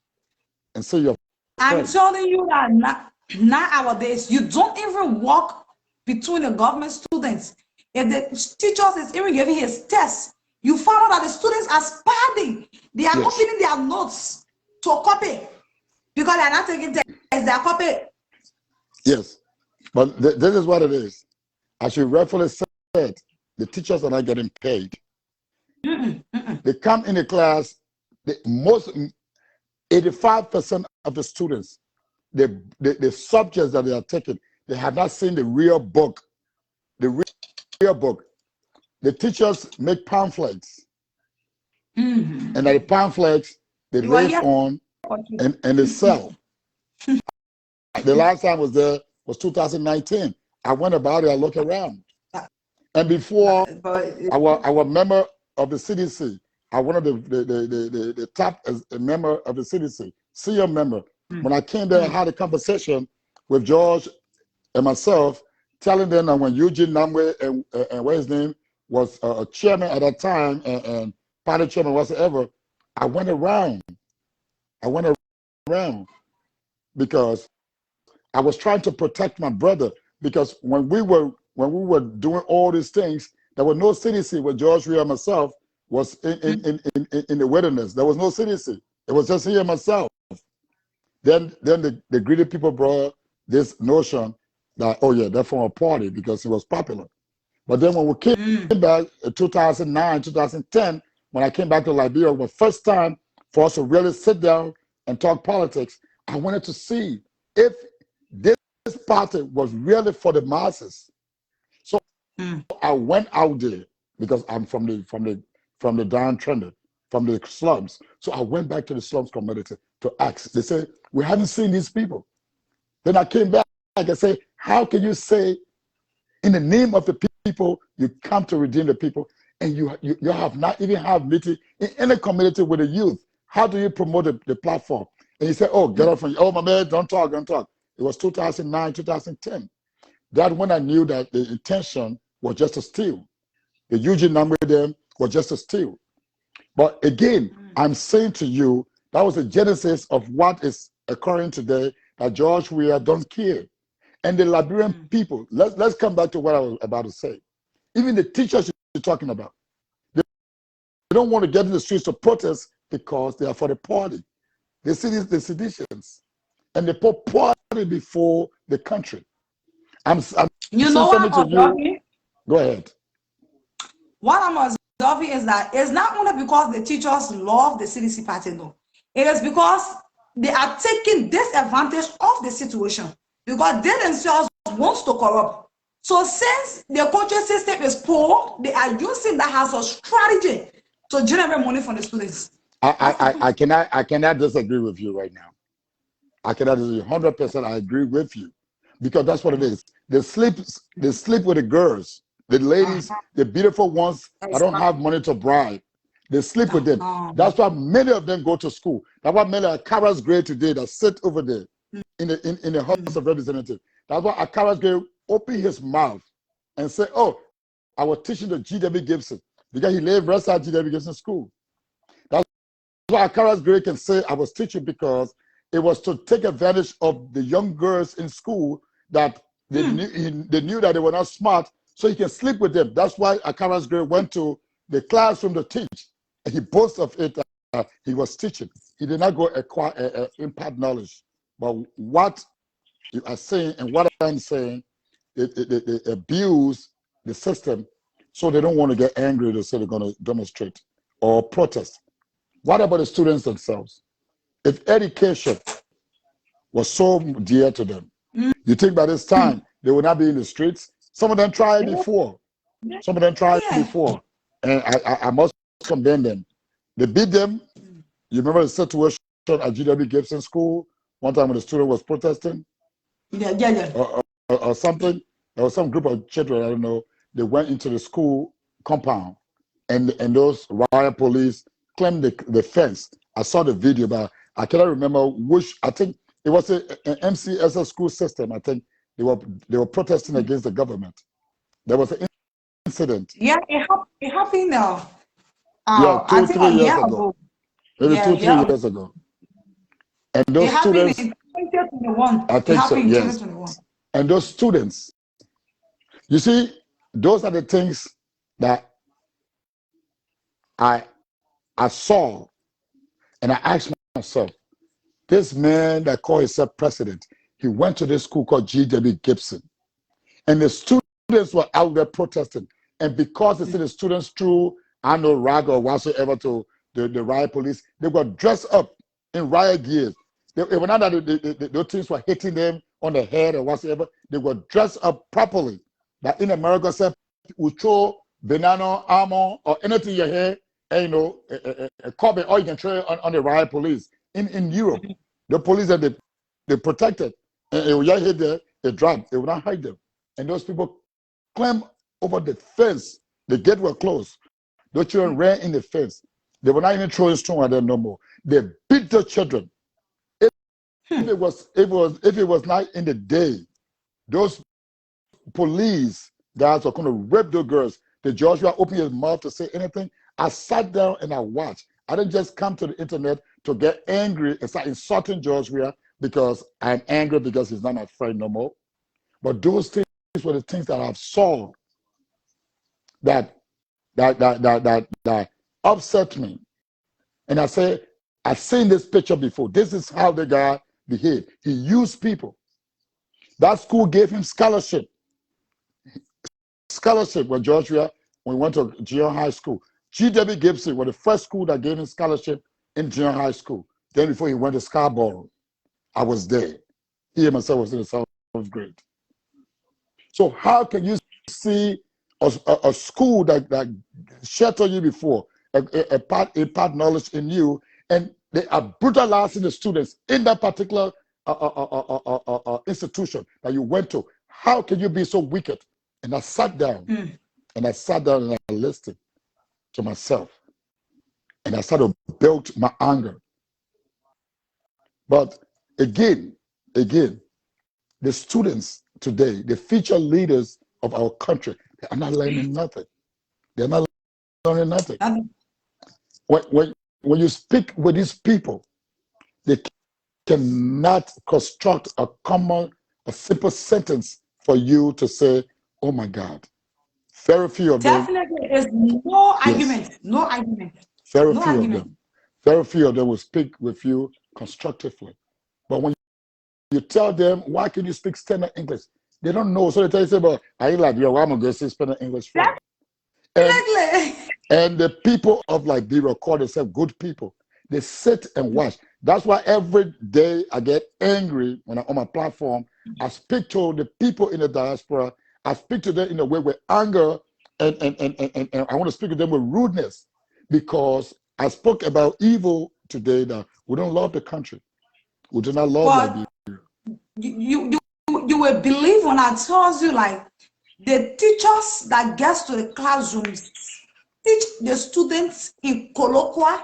and see your I'm friend. telling you that nowadays, you don't even walk between the government students. If the teachers is even giving his test, you find out that the students are spending. They are Yes. opening their notes to copy because they are not taking tests. They are copying. Yes. But this is what it is. As you rightfully said, the teachers are not getting paid. They come in the class, the most 85% of the students, the subjects that they are taking, they have not seen the real book. The real book. The teachers make pamphlets. And that the pamphlets they You are live here. on and they sell. The last time I was there was 2019. I went about it, I looked around. And before our member of the CDC, I one of the top member of the CDC, senior member. When I came there, I had a conversation with George and myself, telling them that when Eugene Namwe and what his name was a chairman at that time and party chairman whatsoever, I went around because I was trying to protect my brother, because when we were doing all these things, there was no CDC where George Weah and myself was in the wilderness. There was no CDC. It was just he and myself. Then the greedy people brought this notion that, oh yeah, they're from a party because it was popular. But then when we came back in 2009, 2010, when I came back to Liberia, the first time for us to really sit down and talk politics, I wanted to see if this party was really for the masses. So I went out there because I'm from the downtrodden, from the slums. So I went back to the slums community to ask. They said, we haven't seen these people. Then I came back and said, how can you say in the name of the people you come to redeem the people, and you have not even had meeting in any community with the youth? How do you promote the platform? And he said, oh, get off from you. Oh, my man, don't talk. It was 2009, 2010. That when I knew that the intention was just to steal. The Eugene number them was just to steal. But again, I'm saying to you, that was the genesis of what is occurring today, that George Weah don't care. And the Liberian people, let's come back to what I was about to say. Even the teachers you're talking about, they don't want to get in the streets to protest because they are for the party. the cities, the seditions, and they put party before the country. I'm You know saying what something I'm to you. observing? Go ahead. What I'm observing is that it's not only because the teachers love the CDC party, no. It is because they are taking disadvantage of the situation because they themselves want to corrupt. So since the coaching system is poor, they are using that as a strategy to generate money from the students. I cannot disagree with you right now. I cannot disagree 100%. I agree with you because that's what it is. They sleep with the girls, the ladies, the beautiful ones that don't have money to bribe. They sleep with them. That's why many of them go to school. That's why many Akara's grade today that sit over there in the House of Representatives. That's why Akara's grade open his mouth and say, "Oh, I was teaching the G.W. Gibson because he lived right outside G.W. Gibson school." That's why Akara's grade can say, "I was teaching because it was to take advantage of the young girls in school that they knew that they were not smart, so he can sleep with them." That's why Akara's grade went to the classroom to teach. And he boasts of it. He was teaching. He did not go acquire impart knowledge. But what you are saying and what I'm saying, they abuse the system, so they don't want to get angry. They say they're going to demonstrate or protest. What about the students themselves? If education was so dear to them, you think by this time they would not be in the streets? Some of them tried before. Some of them tried before. And I must condemn them. They beat them. You remember the situation at GW Gibson School one time when the student was protesting? Or something. There was some group of children, I don't know, they went into the school compound and those riot police climbed the fence. I saw the video, but I cannot remember which. I think it was an MCSS school system. I think they were protesting against the government. There was an incident. Yeah, it happened now. Yeah, I 2, think 3 a years year ago. ago. Maybe Yeah, 2, 3 yeah. years ago. And those It happened students, in 2021. I It think so, happened in yes. 2021. And those students, you see, those are the things that I saw, and I asked myself, this man that called himself president, he went to this school called G.W. Gibson, and the students were out there protesting. And because they see the students threw, I know, rag or whatsoever to the riot police, they were dressed up in riot gears. It was not that those things were hitting them on the head or whatsoever. They were dressed up properly. That in America, said, we throw banana, almond, or anything in your hair, and you know, a carbon, or you can throw it on the riot police. In Europe, the police that they protected, and when you hit there, they dropped. They would not hide them. And those people climbed over the fence. The gate were closed. Those children ran in the fence. They were not even throwing stone at them no more. They beat the children. If it was not in the day, those police guys were going to rape the girls. The judge will open his mouth to say anything. I sat down and I watched. I didn't just come to the internet to get angry and start insulting George Weah because I'm angry because he's not my friend no more. But those things were the things that I've saw that upset me. And I say, I've seen this picture before. This is how the guy behaved. He used people. That school gave him scholarship. Scholarship when George Weah, when he went to junior high school. G.W. Gibson was the first school that gave him scholarship in junior high school. Then before he went to Scarborough, I was there. He and myself was in the seventh grade. So how can you see a school that sheltered you before, impart knowledge in you, and they are brutalizing the students in that particular institution that you went to? How can you be so wicked? And I sat down, and I listened to myself, and I started to build my anger. But again, the students today, the future leaders of our country, they are not learning nothing. They're not learning nothing. When you speak with these people, they cannot construct a simple sentence for you to say, oh my God. Very few of them. Definitely, there's no argument. No argument. Very No few argument. of them. Very few of them will speak with you constructively. But when you tell them, why can you speak standard English? They don't know. So they tell you, say, but I ain't Liberia, why am I going to say standard English for? And, Exactly. and the people of Liberia call themselves good people. They sit and watch. That's why every day I get angry when I'm on my platform. I speak to the people in the diaspora. I speak to them in a way with anger, and I want to speak to them with rudeness, because I spoke about evil today, that we don't love the country. We do not love But Liberia. you will believe when I tell you, like, the teachers that gets to the classrooms teach the students in colloquial.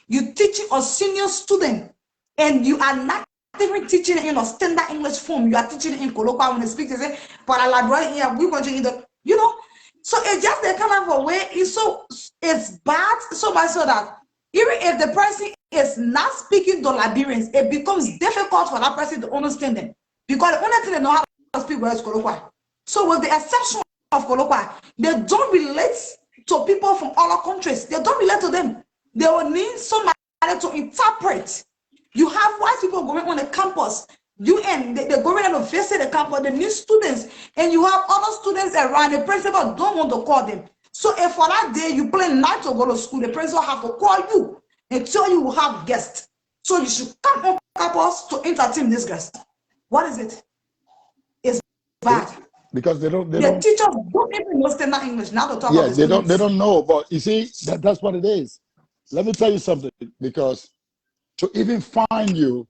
You teaching a senior student, and you are not even teaching it in a standard English form. You are teaching it in colloquial. When they speak, they say, "But I like here, we want to either," you know. So it's just the kind of a way. It's bad so much so that even if the person is not speaking to Liberians, it becomes difficult for that person to understand them, because the only thing they know how to speak is colloquial. So with the exception of colloquial, they don't relate to people from other countries. They don't relate to them. They will need somebody to interpret. You have white people going on the campus. They're going to visit the campus, the new students, and you have other students around. The principal don't want to call them. So if for that day you plan not to go to school, the principal have to call you and tell you will have guests. So you should come on campus to entertain this guest. What is it? It's bad. Because they don't. The teachers don't even know standard English. Now to talk Yeah, about the students. they don't know. But you see, that's what it is. Let me tell you something. Because to even find you,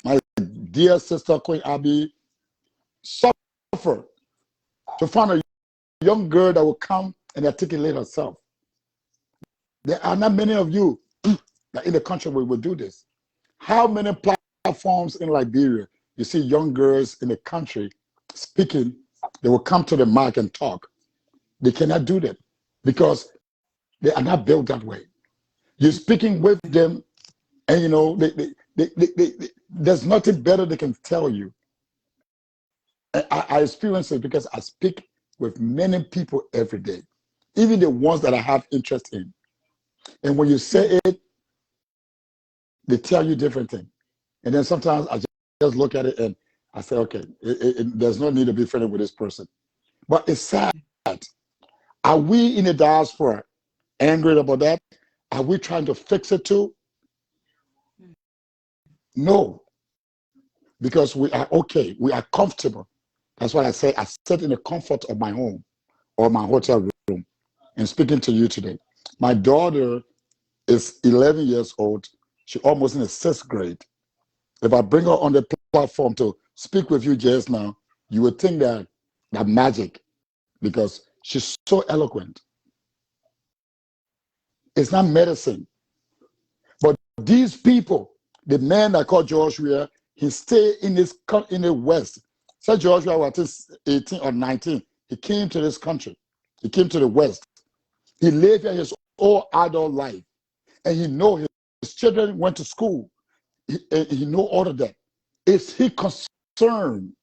my dear sister Queen Abby, suffer to find a young girl that will come and articulate herself. There are not many of you that in the country will do this. How many platforms in Liberia you see young girls in the country speaking? They will come to the mic and talk. They cannot do that because they are not built that way. You're speaking with them, and you know there's nothing better they can tell you. I experience it because I speak with many people every day, even the ones that I have interest in. And when you say it, they tell you different things. And then sometimes I just look at it and I say, okay, there's no need to be friendly with this person. But it's sad. Are we in the diaspora angry about that? Are we trying to fix it too? No, because we are okay. We are comfortable. That's why I say I sit in the comfort of my home or my hotel room and speaking to you today. My daughter is 11 years old. She's almost in the 6th grade. If I bring her on the platform to speak with you just now, you would think that magic, because she's so eloquent. It's not medicine. But these people, the man that called Joshua, he stayed in the West. So Joshua was 18 or 19. He came to this country. He came to the West. He lived here his whole adult life. And he know his children went to school. He know all of that. Is he concerned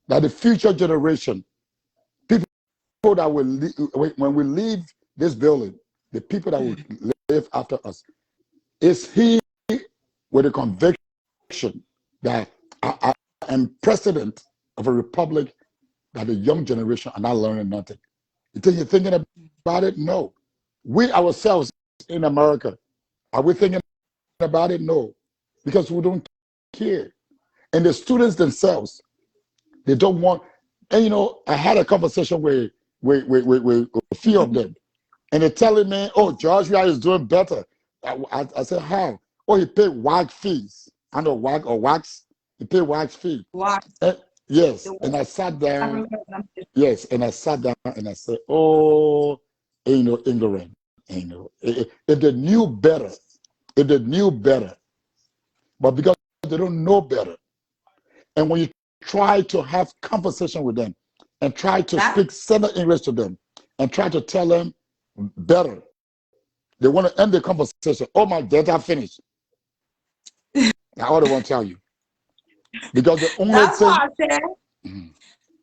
that the future generation, people that will when we leave this building, the people that will live after us, is he with a conviction that I am president of a republic that the young generation are not learning nothing? You think you're thinking about it? No. We ourselves in America, are we thinking about it? No, because we don't care. And the students themselves, they don't want. And you know, I had a conversation with a few of them, and they're telling me, "Oh, Joshua is doing better." I said, "How?" "Oh, he paid WAG fees. I know WAG or wax. He paid WAG fee." Wow. Yes, and I sat down. Yes, and I sat down and I said, "Oh, ain't no ignorant, ain't no. If they knew better, if they knew better, but because they don't know better, and when you try to have conversation with them and try to speak standard English to them and try to tell them better, they want to end the conversation. Oh, my data finished." That's all they want to tell you. Because the only That's thing. why I said.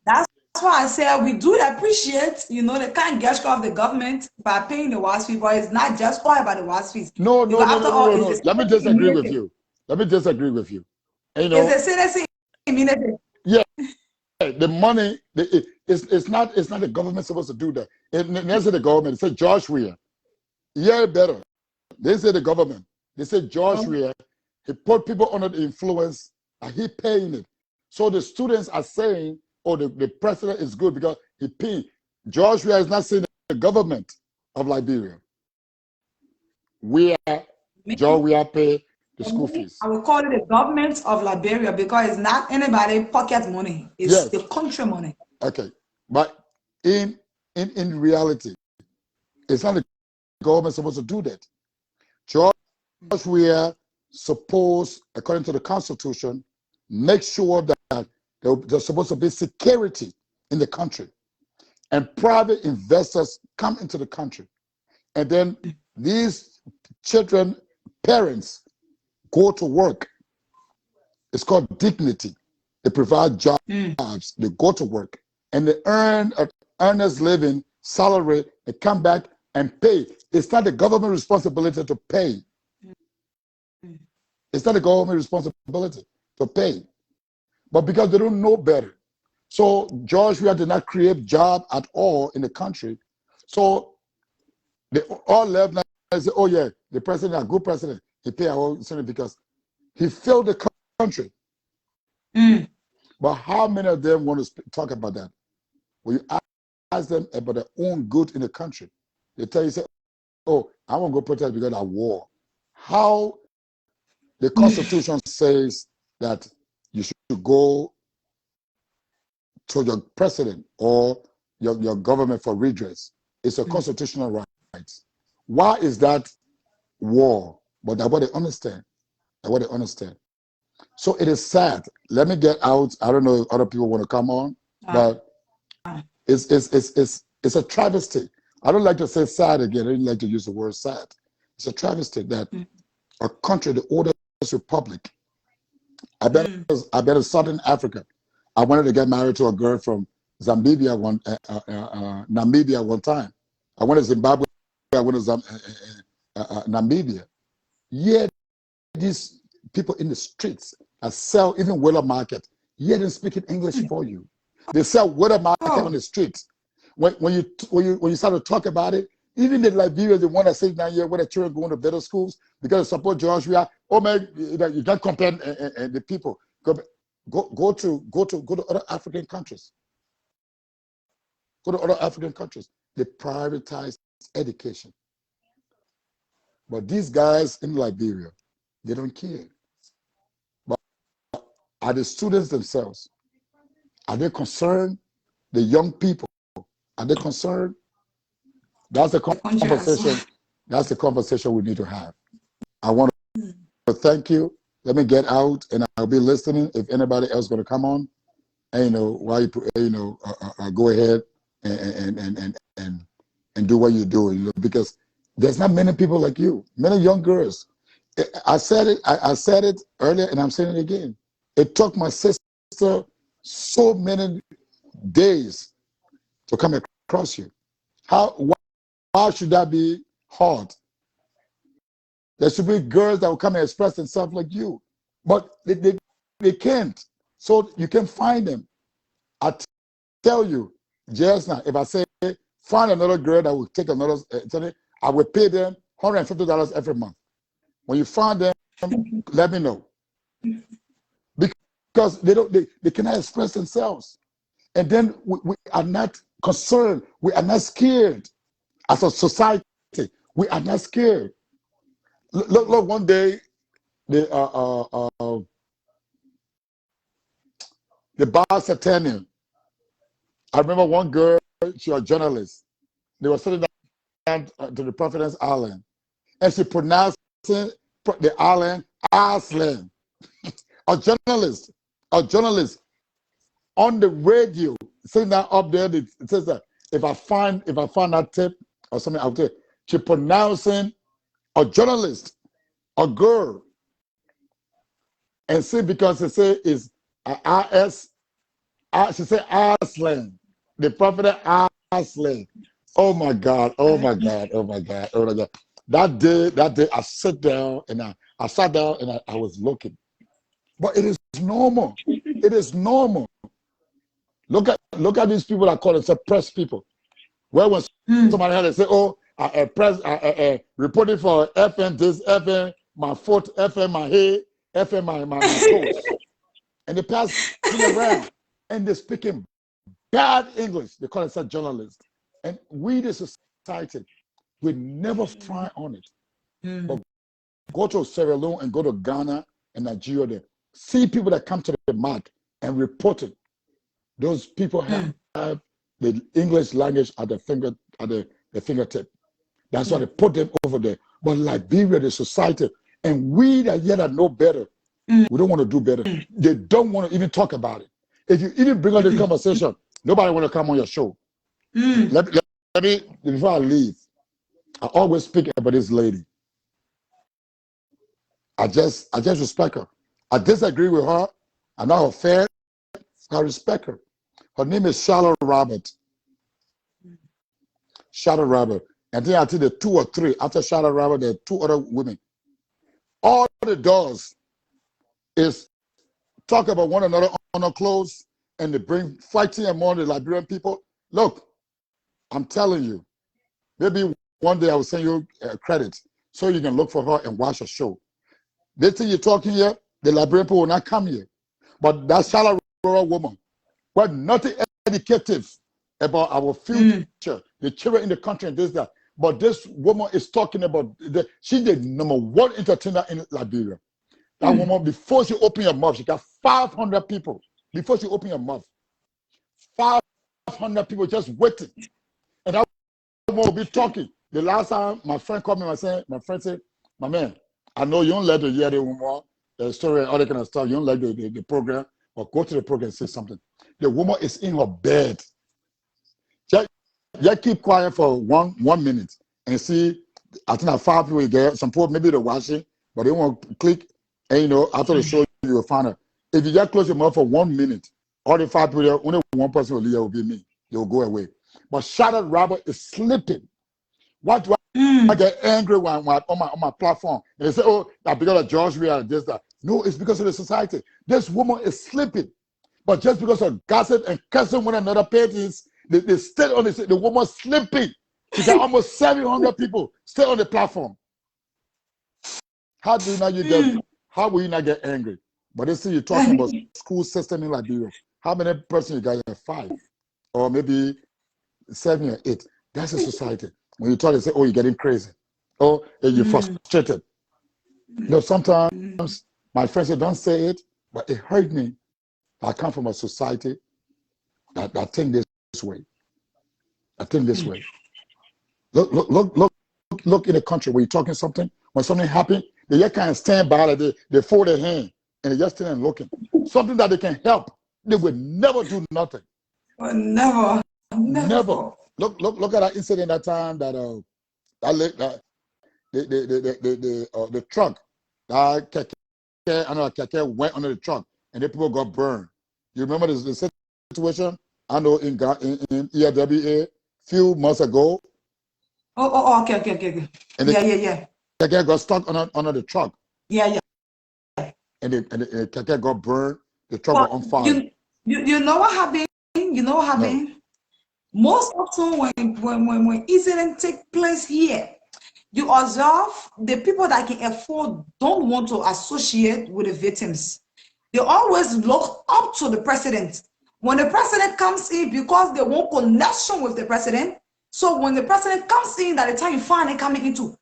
That's why I said we do appreciate, the kind gesture of the government by paying the WAS fee, but it's not just all about the WAS fees. No. Because after all, it's Let me disagree with you. let me disagree with you. And, you It's know, a citizen immunity. yeah, the money, it's not the government supposed to do that. And they say the government, they say George Weah. Yeah, better. They say the government. They say George Weah, he put people under the influence and he paying it. So the students are saying, oh, the president is good because he paid. George Weah is not saying the government of Liberia. George Weah pay the school fees. I will call it the government of Liberia because it's not anybody pocket money. It's Yes. the country money. Okay. But in reality, it's not the government supposed to do that. George Weah supposed, according to the Constitution, make sure that there's supposed to be security in the country. And private investors come into the country. And then these children, parents, go to work. It's called dignity. They provide jobs. They go to work. And they earn an earner's living, salary, they come back and pay. It's not the government responsibility to pay. It's not the government responsibility to pay. But because they don't know better. So George Weah did not create job at all in the country. So they all left now and say, oh yeah, the president, a good president, he pay our salary because he failed the country. But how many of them want to talk about that? When you ask them about their own good in the country, they tell you, say, oh, I want to go protest because of war. How the Constitution says that you should go to your president or your government for redress. It's a constitutional right. Why is that war? But that's what they understand. That's what they understand. So it is sad. Let me get out. I don't know if other people want to come on, but it's a travesty. I don't like to say sad again. I didn't like to use the word sad. It's a travesty that a country, the oldest republic. I've been in Southern Africa. I wanted to get married to a girl from Namibia one time. I went to Zimbabwe. I went to Namibia. Yeah, these people in the streets that sell even Wheeler Market. Yeah, they're speaking English for you. They sell Wheeler Market on the streets. When you start to talk about it, even in Liberia, the one that says 9 years where the children going to better schools because they support George Weah. Oh man, you can't compare the people. Go to other African countries. Go to other African countries. They privatize education. But these guys in Liberia, they don't care. But are the students themselves? Are they concerned? The young people, are they concerned? That's the conversation. That's the conversation we need to have. I want to thank you. Let me get out, and I'll be listening. If anybody else going to come on, and while you go ahead and do what you're doing, because there's not many people like you, many young girls. I said it. I said it earlier, and I'm saying it again. It took my sister so many days to come across you. Why should that be hard? There should be girls that will come and express themselves like you, but they can't. So you can find them. I tell you, just now, if I say find another girl that will take another, I will pay them $150 every month. When you find them, let me know, because they cannot express themselves, and then we are not concerned. We are not scared as a society. We are not scared. Look, one day, the Boston. I remember one girl, she was a journalist. They were sitting down to the Providence Island, and she pronounced the island Iceland. a journalist on the radio, sitting down up there. It says that if I find that tip or something out there, she pronouncing a journalist, a girl, and see, because they say is she said Iceland, the prophet Iceland. Oh my God, oh my God, oh my God, oh my God. that day, I sat down and I sat down and I was looking. But it is normal. It is normal. Look at these people that call themselves press people. Well, when somebody had to say, "Oh, I reporting for FN this, FN my foot, FN my head, FN my toes," and they pass it around, and they're speaking bad English. They call themselves journalists, and we, the society, we never fry on it. But go to Sierra Leone and go to Ghana and Nigeria. There, see people that come to the mark and report it. Those people have the English language at the fingertip. That's why they put them over there. But Liberia, the society, and we that yet know better, we don't want to do better. They don't want to even talk about it. If you even bring up the conversation, nobody want to come on your show. Let me, before I leave, I always speak about this lady. I just respect her. I disagree with her. I'm not her fan. I respect her. Her name is Charlotte Robert. Charlotte Robert. And then I think the 2 or 3. After Charlotte Robert, there are 2 other women. All it does is talk about one another on their clothes, and they bring fighting among the Liberian people. Look, I'm telling you, maybe one day I will send you credit so you can look for her and watch her show. They think you're talking here, the Liberian people will not come here. But that Charlotte Robert woman, but nothing educative about our future, the children in the country and this, that. But this woman is talking about, she's the #1 entertainer in Liberia. That woman, before she opened her mouth, she got 500 people. Before she opened her mouth, 500 people just waiting. And that woman will be talking. The last time my friend called me, my friend said, "My man, I know you don't like to hear the woman, the story, all that kind of stuff. You don't like the program, but go to the program and say something." The woman is in her bed. Just keep quiet for one minute and see. I think that 5 people there. Some people maybe they're watching, but they won't click. And after the show, you will find out. If you just close your mouth for 1 minute, all the 5 people there, only one person will leave. It will be me. They will go away. But Charlotte Robert is sleeping. Why do I get angry when on my platform and they say, "Oh, that because of George Weah this, that"? No, it's because of the society. This woman is sleeping. But just because of gossip and cussing one another pages, they stay on the woman sleeping. She got almost 700 people stay on the platform. How do you not how will you not get angry? But they see you're talking about school system in Liberia. How many persons you got here? 5 or maybe 7 or 8. That's a society. When you talk, they say, "Oh, you're getting crazy. Oh, you're frustrated." No, sometimes my friends say, "Don't say it," but it hurt me. I come from a society that think this way. I think this way. Look in the country where you're talking something. When something happens, they just can't stand by like they fold their hand and they just stand looking. Something that they can help. They would never do nothing. Never. Look at that incident that time that the truck that keke went under the truck and the people got burned. You remember the situation? I know in ERWA few months ago. Okay. And Yeah. keke got stuck under the truck. Yeah. And the keke got burned. The truck was on fire. You know what happened? No. Most often when incidents take place here, you observe the people that can afford don't want to associate with the victims. They always look up to the president. When the president comes in, because they want connection with the president, so when the president comes in, that the time you find it coming into.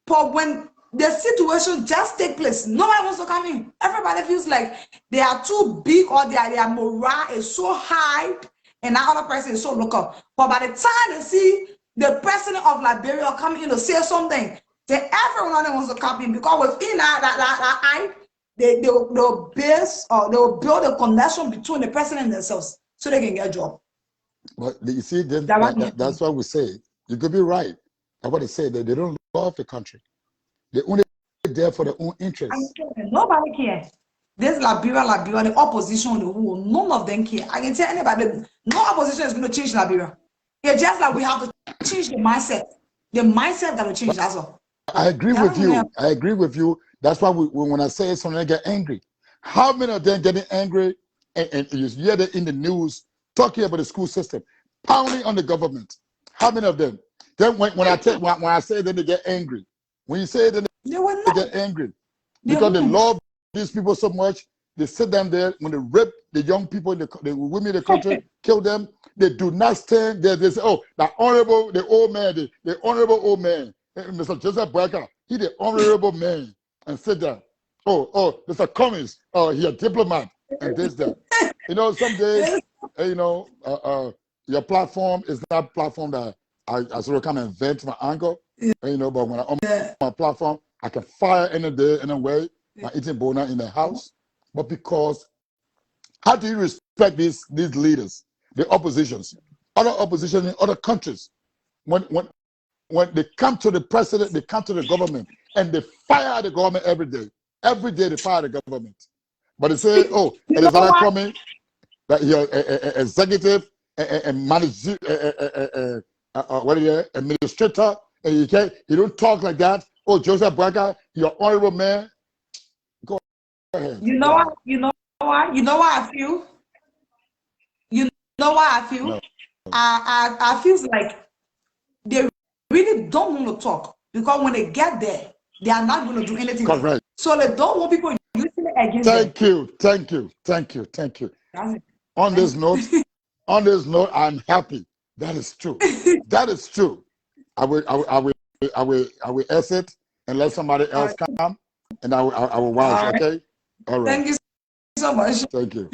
But when the situation just take place, nobody wants to come in. Everybody feels like they are too big or their morale is so high and that other person is so local. But by the time they see the president of Liberia coming in to say something, then everyone wants to come in, because within that they'll build a connection between the president and themselves so they can get a job. But you see, then that's what we say. You could be right. That's what they say, that they don't love the country. They're only there for their own interests. Nobody cares. This Liberia, the opposition, the whole, none of them care. I can tell anybody, no opposition is going to change Liberia. It's just like we have to change the mindset. The mindset that will change, that's all. I agree with Yeah. you. I agree with you. That's why when I say something, I get angry. How many of them getting angry and you hear that in the news talking about the school system, pounding on the government? How many of them? Then when I say that they get angry, when you say that They were they not. get angry They because they won't. love these people so much, they sit down there when they rape the young people, the women in the country, kill them. They do not stand there. They say, "Oh, the honorable, the old man, the honorable old man, Mr. Joseph Barker, he the honorable man," and sit there. Oh, Mr. Cummings, oh, he a diplomat and this that. You know, some days, you know, your platform is not platform that I sort of come and vent my anger. You know, but when I'm on my platform, I can fire any day, any way. I'm eating bona in the house. But because how do you respect these leaders, the oppositions, other opposition in other countries? When they come to the president, they come to the government, and they fire the government every day. Every day they fire the government. But they say, oh, You it know is another why? coming that you're executive and manager, what are you, administrator, and you don't talk like that. Oh, Joseph Braga, you're honorable man. Go ahead. You know Go why? ahead. You know why? You know why I feel? You know why I feel? No. I feel like they really don't want to talk because when they get there, they are not going to do anything there. Correct. So they don't want people using it against them. Thank you. Thank you. Thank you. Thank you. That's it. On Thank this note, I'm happy. That is true. you. That is true. I will exit and let somebody All else right. come, and I will watch. All right. Okay. All right. Thank you so much. Thank you.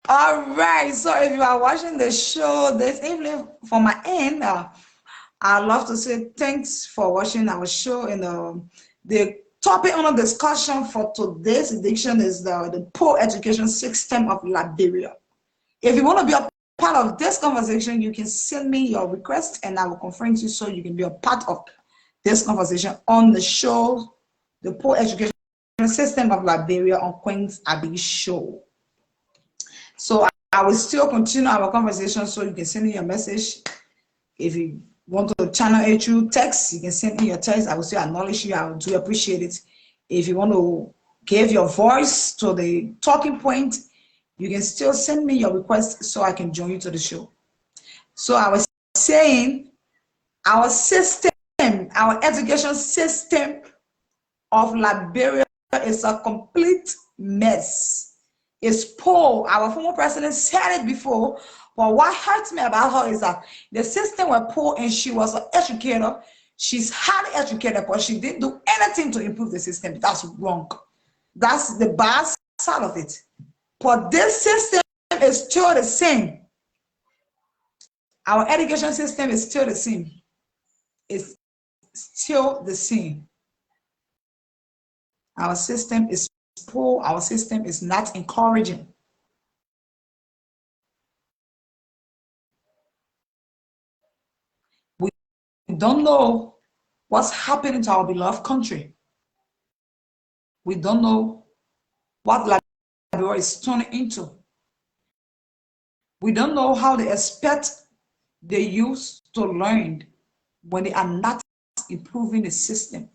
All right. So if you are watching the show this evening from my end, I'd love to say thanks for watching our show. And the topic on the discussion for today's edition is the poor education system of Liberia. If you want to be a part of this conversation, you can send me your request and I will confirm you so you can be a part of this conversation on the show, the poor education system of Liberia on Queen's Abbey Show. So I will still continue our conversation so you can send me your message. If you want to channel it through text, you can send me your text. I will still acknowledge you. I do appreciate it. If you want to give your voice to the talking point, you can still send me your request so I can join you to the show. So I was saying our system, our education system of Liberia is a complete mess. It's poor. Our former president said it before. But what hurts me about her is that the system was poor and she was an educator. She's highly educated, but she didn't do anything to improve the system. That's wrong. That's the bad side of it. But this system is still the same. Our education system is still the same. It's still the same. Our system is poor. Our system is not encouraging. We don't know what's happening to our beloved country. We don't know what Liberia is turning into. We don't know how they expect the youth to learn when they are not improving the system.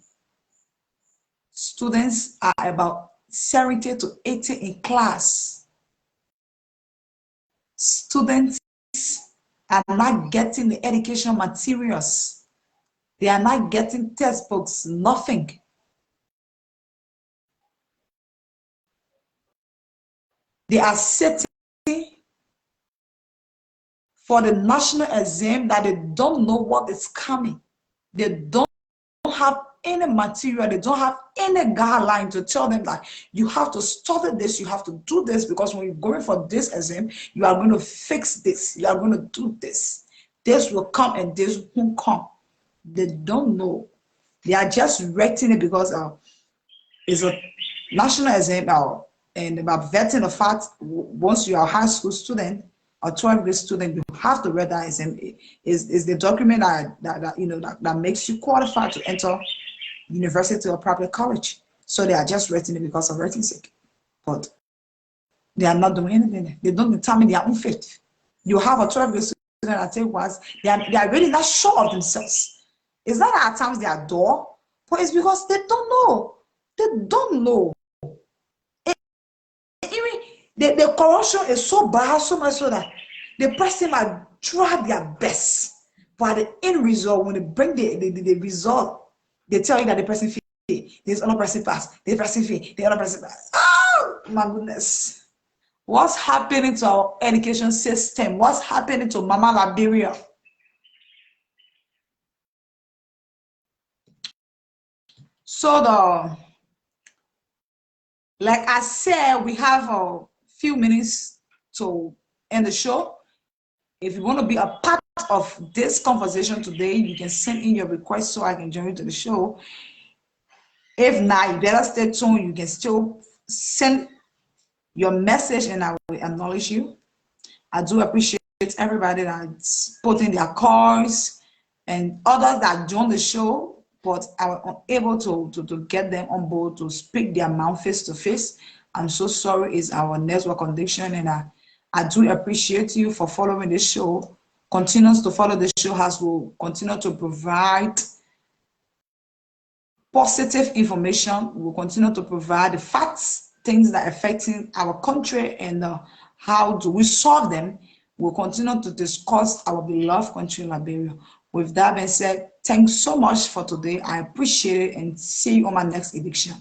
Students are about 70 to 80 in class. Students are not getting the education materials. They are not getting textbooks, nothing. They are sitting for the national exam that they don't know what is coming. They don't have any material, they don't have any guideline to tell them that you have to study this, you have to do this, because when you're going for this exam, you are going to fix this, you are going to do this. This will come and this won't come. They don't know. They are just writing it because it's a national exam and about vetting the fact once you are a high school student or 12th grade student, you have to read that exam. Is the document that makes you qualified to enter university or private college. So they are just writing it because of writing sake. But they are not doing anything. They don't determine their own fate. You have a 12th grade president I think was, they are really not sure of themselves. It's not that at times they adore, but it's because they don't know. They don't know. Even the corruption is so bad, so much so that the person might try their best, but the end result, when they bring the result, they tell you that the person fail, this other person pass, the person fail, the other person pass. Oh my goodness. What's happening to our education system? What's happening to Mama Liberia? So like I said, we have a few minutes to end the show. If you want to be a part of this conversation today, you can send in your request so I can join you to the show. If not, you better stay tuned. You can still send your message and I will acknowledge you. I do appreciate everybody that's putting their calls and others that join the show, but I was unable to get them on board to speak their mouth face to face. I'm so sorry, it's our network condition, and I do appreciate you for following this show. Continues to follow the show as we'll continue to provide positive information. We'll continue to provide the facts, things that are affecting our country, and how do we solve them. We'll continue to discuss our beloved country, Liberia. With that being said, thanks so much for today. I appreciate it and see you on my next edition.